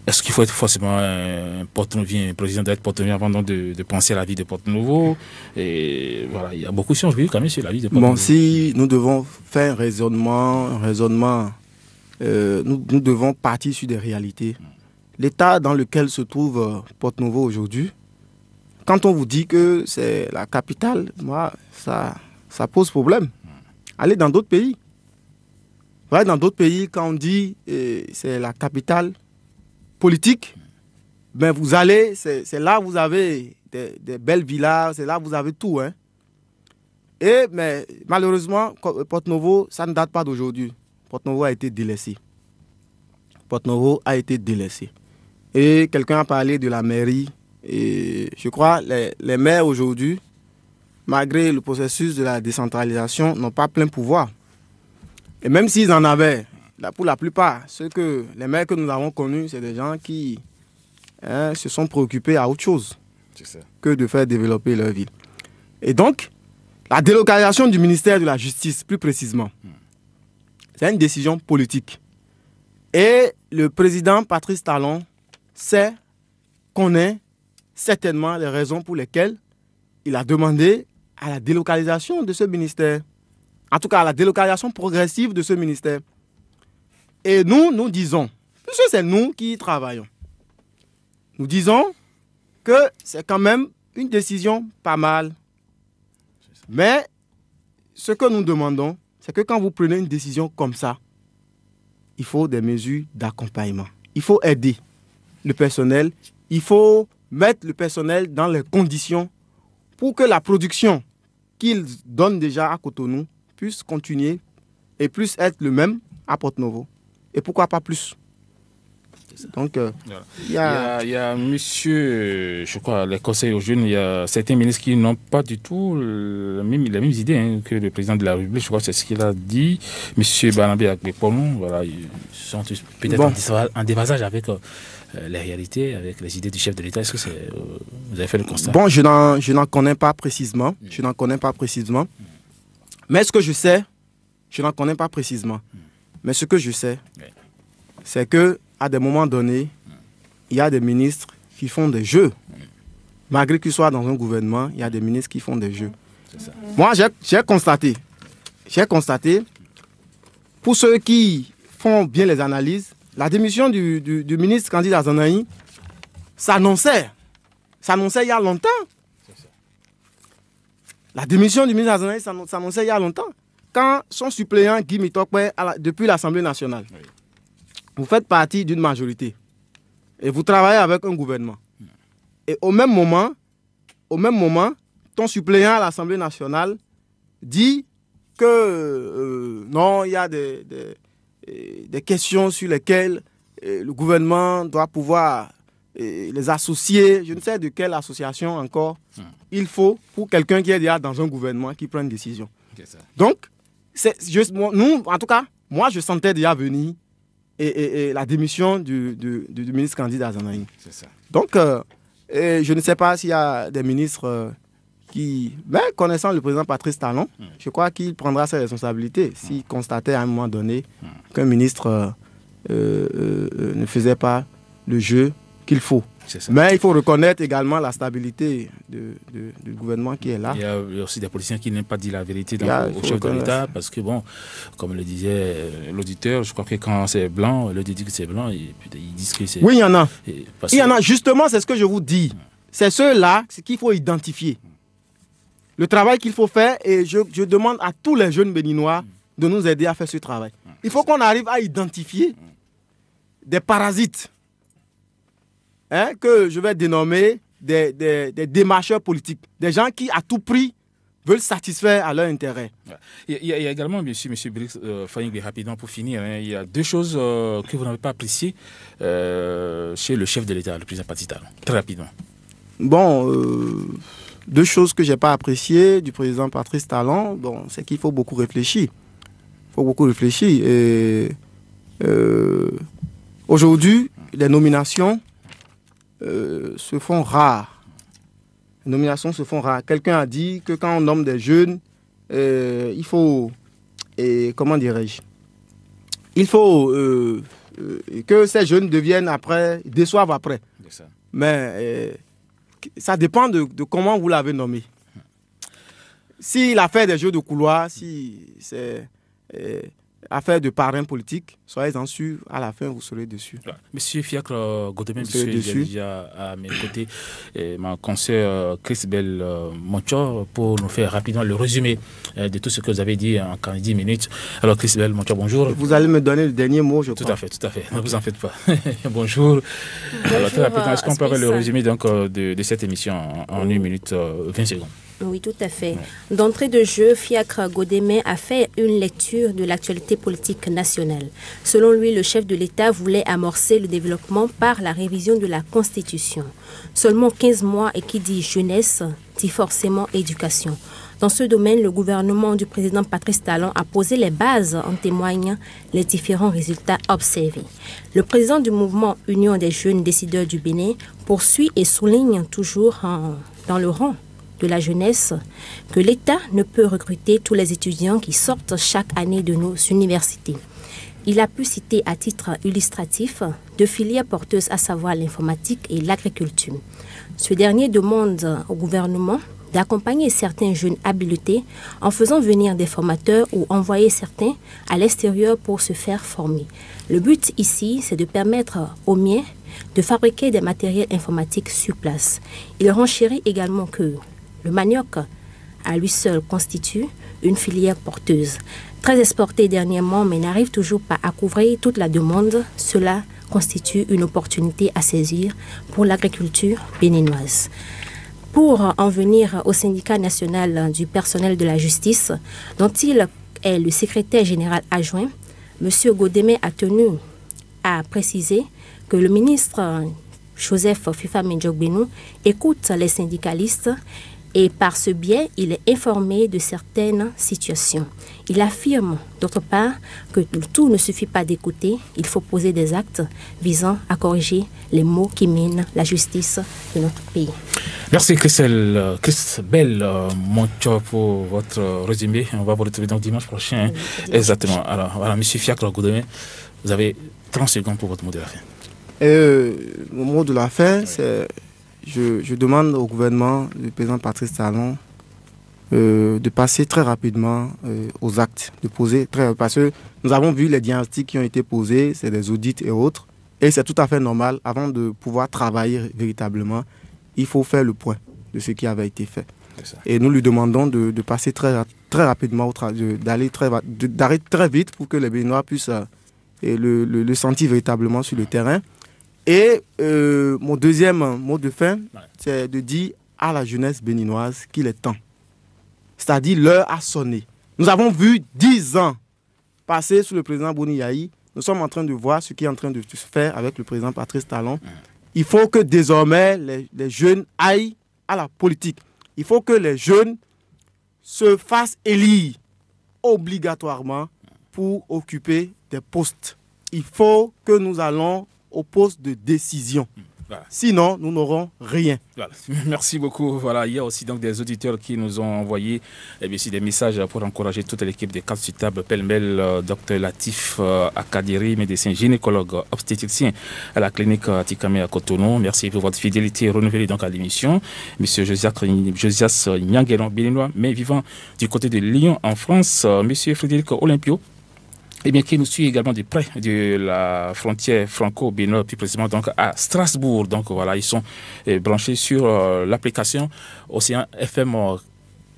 Est-ce qu'il faut être forcément un Porto-Novien, un président d'être Porto-Novien avant donc de penser à la vie de Porto-Novo? Et voilà, il y a beaucoup qui sont revenus quand même sur la vie de Porto-Novo. Bon, si nous devons faire un raisonnement, nous devons partir sur des réalités. L'état dans lequel se trouve Porto-Novo aujourd'hui, quand on vous dit que c'est la capitale, moi, ça pose problème. Allez dans d'autres pays. Ouais, dans d'autres pays, quand on dit c'est la capitale politique, ben vous allez, c'est là où vous avez des belles villas, c'est là où vous avez tout. Mais malheureusement, Porto-Novo, ça ne date pas d'aujourd'hui. Porto-Novo a été délaissé. Porto-Novo a été délaissé. Et quelqu'un a parlé de la mairie. Et je crois que les maires aujourd'hui, malgré le processus de la décentralisation, n'ont pas plein pouvoir. Et même s'ils en avaient, pour la plupart, les maires que nous avons connus, c'est des gens qui se sont préoccupés à autre chose que de faire développer leur ville. Et donc, la délocalisation du ministère de la Justice, plus précisément, c'est une décision politique. Et le président Patrice Talon connaît certainement les raisons pour lesquelles il a demandé à la délocalisation de ce ministère. En tout cas, à la délocalisation progressive de ce ministère. Et nous disons, puisque c'est nous qui y travaillons, nous disons que c'est quand même une décision pas mal. Mais ce que nous demandons, c'est que quand vous prenez une décision comme ça, il faut des mesures d'accompagnement. Il faut aider le personnel. Il faut mettre le personnel dans les conditions pour que la production qu'ils donnent déjà à Cotonou puisse continuer et puisse être le même à Porto-Novo. Et pourquoi pas plus? Donc, il y a monsieur, je crois, les conseils aux jeunes, il y a certains ministres qui n'ont pas du tout les mêmes idées que le président de la République. Je crois que c'est ce qu'il a dit. Monsieur Barnabé Akpepon, voilà, ils sont peut-être en déphasage avec les réalités, avec les idées du chef de l'État. Est-ce que vous avez fait le constat? Bon, je n'en connais pas précisément. Je n'en connais pas précisément. Mais ce que je sais, je n'en connais pas précisément. Mais ce que je sais, c'est que à des moments donnés, il y a des ministres qui font des jeux. Malgré qu'ils soient dans un gouvernement, il y a des ministres qui font des jeux. Ça. Moi, j'ai constaté, pour ceux qui font bien les analyses, la démission du ministre candidat Zanaï s'annonçait il y a longtemps. La démission du ministre Zanaï s'annonçait il y a longtemps. Quand son suppléant Guy Mitokwe, depuis l'Assemblée nationale, vous faites partie d'une majorité et vous travaillez avec un gouvernement. Et au même moment, ton suppléant à l'Assemblée nationale dit que non, il y a des questions sur lesquelles le gouvernement doit pouvoir les associer. Je ne sais de quelle association encore il faut pour quelqu'un qui est déjà dans un gouvernement qui prend une décision. Donc, nous, en tout cas, moi, je sentais déjà venir et la démission du ministre candidat Zanaï. Donc, je ne sais pas s'il y a des ministres qui, connaissant le président Patrice Talon, je crois qu'il prendra ses responsabilités s'il constatait à un moment donné qu'un ministre ne faisait pas le jeu qu'il faut. Mais il faut reconnaître également la stabilité du gouvernement qui est là. Il y a aussi des politiciens qui n'aiment pas dire la vérité au chef de l'État parce que, bon, comme le disait l'auditeur, je crois que quand c'est blanc, le dit que c'est blanc, ils disent que c'est... Oui, il y en a. Il y en a. Justement, c'est ce que je vous dis. C'est ceux-là qu'il faut identifier. Le travail qu'il faut faire, et je demande à tous les jeunes béninois de nous aider à faire ce travail. Il faut qu'on arrive à identifier des parasites. Que je vais dénommer des démarcheurs politiques, des gens qui à tout prix veulent satisfaire à leur intérêt. Il y a également, monsieur Brix, rapidement pour finir, il y a deux choses que vous n'avez pas appréciées chez le chef de l'État, le président Patrice Talon. Très rapidement. Bon, deux choses que je n'ai pas appréciées du président Patrice Talon, bon, c'est qu'il faut beaucoup réfléchir. Il faut beaucoup réfléchir. Et aujourd'hui, les nominations se font rares. Les nominations se font rares. Quelqu'un a dit que quand on nomme des jeunes, il faut, comment dirais-je, il faut que ces jeunes deviennent après, déçoivent après. Mais ça dépend de comment vous l'avez nommé. S'il a fait des jeux de couloir, si c'est affaire de parrain politique, soyez-en sûrs, à la fin, vous serez dessus. Monsieur Fiacre Godemé, monsieur déjà à mes côtés, ma conseillère Chrisbel Moncho, pour nous faire rapidement le résumé de tout ce que vous avez dit en 10 minutes. Alors, Chrisbel Moncho, bonjour. Vous allez me donner le dernier mot, je crois. Tout à fait. Ne vous en faites pas. Bonjour. Alors, très rapidement, est-ce qu'on peut avoir le résumé donc, de cette émission en 1 minute 20 secondes? Oui, tout à fait. D'entrée de jeu, Fiacre Godemé a fait une lecture de l'actualité politique nationale. Selon lui, le chef de l'État voulait amorcer le développement par la révision de la Constitution. Seulement 15 mois et qui dit jeunesse, dit forcément éducation. Dans ce domaine, le gouvernement du président Patrice Talon a posé les bases en témoignant les différents résultats observés. Le président du mouvement Union des jeunes décideurs du Bénin poursuit et souligne toujours dans le rang de la jeunesse que l'État ne peut recruter tous les étudiants qui sortent chaque année de nos universités. Il a pu citer à titre illustratif 2 filières porteuses, à savoir l'informatique et l'agriculture. Ce dernier demande au gouvernement d'accompagner certains jeunes habilités en faisant venir des formateurs ou envoyer certains à l'extérieur pour se faire former. Le but ici, c'est de permettre aux miens de fabriquer des matériels informatiques sur place. Il renchérit également que le manioc à lui seul constitue une filière porteuse. Très exportée dernièrement, mais n'arrive toujours pas à couvrir toute la demande. Cela constitue une opportunité à saisir pour l'agriculture béninoise. Pour en venir au syndicat national du personnel de la justice, dont il est le secrétaire général adjoint, M. Godeme a tenu à préciser que le ministre Joseph Fifa-Menjok-Benou écoute les syndicalistes et par ce biais, il est informé de certaines situations. Il affirme d'autre part que tout ne suffit pas d'écouter, il faut poser des actes visant à corriger les maux qui minent la justice de notre pays. Merci Christelle Moncho pour votre résumé. On va vous retrouver donc dimanche prochain. Oui, exactement. Alors voilà, M. Fiacre Godeme, vous avez 30 secondes pour votre mot de la fin. Mon mot de la fin, c'est je demande au gouvernement, le président Patrice Talon, de passer très rapidement aux actes, parce que nous avons vu les diagnostics qui ont été posés, c'est des audits et autres, et c'est tout à fait normal. Avant de pouvoir travailler véritablement, il faut faire le point de ce qui avait été fait. Et nous lui demandons de passer très rapidement, d'arrêter très vite pour que les Béninois puissent le sentir véritablement sur le terrain. Et mon deuxième mot de fin, c'est de dire à la jeunesse béninoise qu'il est temps. C'est-à-dire l'heure a sonné. Nous avons vu 10 ans passer sous le président Boni Yahi. Nous sommes en train de voir ce qui est en train de se faire avec le président Patrice Talon. Il faut que désormais les jeunes aillent à la politique. Il faut que les jeunes se fassent élire obligatoirement pour occuper des postes. Il faut que nous allons au poste de décision. Voilà. Sinon, nous n'aurons rien. Voilà. Merci beaucoup. Voilà, il y a aussi donc des auditeurs qui nous ont envoyé des messages pour encourager toute l'équipe des cadres sur table, pêle-mêle, Dr Latif Akadiri, médecin gynécologue obstétricien à la clinique Tikame à Cotonou. Merci pour votre fidélité renouvelée donc à l'émission. Monsieur Josias Nyangueron, béninois, mais vivant du côté de Lyon en France. Monsieur Frédéric Olympio, qui nous suit également de près de la frontière franco-béninoise, plus précisément donc à Strasbourg. Donc voilà, ils sont branchés sur l'application Océan FM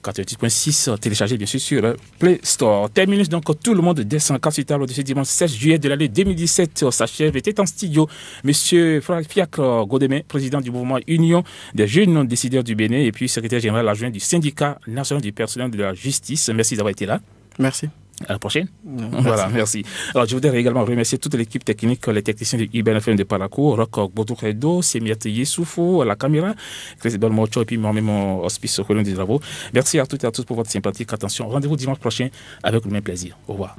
88.6, téléchargée bien sûr sur Play Store. Terminus donc tout le monde descend capitale de ce dimanche 16 juillet de l'année 2017 s'achève. Était en studio Monsieur Fiacre Godeme, président du mouvement Union des jeunes décideurs du Bénin et puis secrétaire général adjoint du syndicat national du personnel de la justice. Merci d'avoir été là. Merci. À la prochaine. Voilà, merci. Alors, je voudrais également remercier toute l'équipe technique, les techniciens de IBNFM de Parakou, Rock Botoukredo, Semiat Yessoufou, à la caméra, Chris Belmocho et puis moi-même au hospice au Colon des Travaux. Merci à toutes et à tous pour votre sympathique attention. Rendez-vous dimanche prochain avec le même plaisir. Au revoir.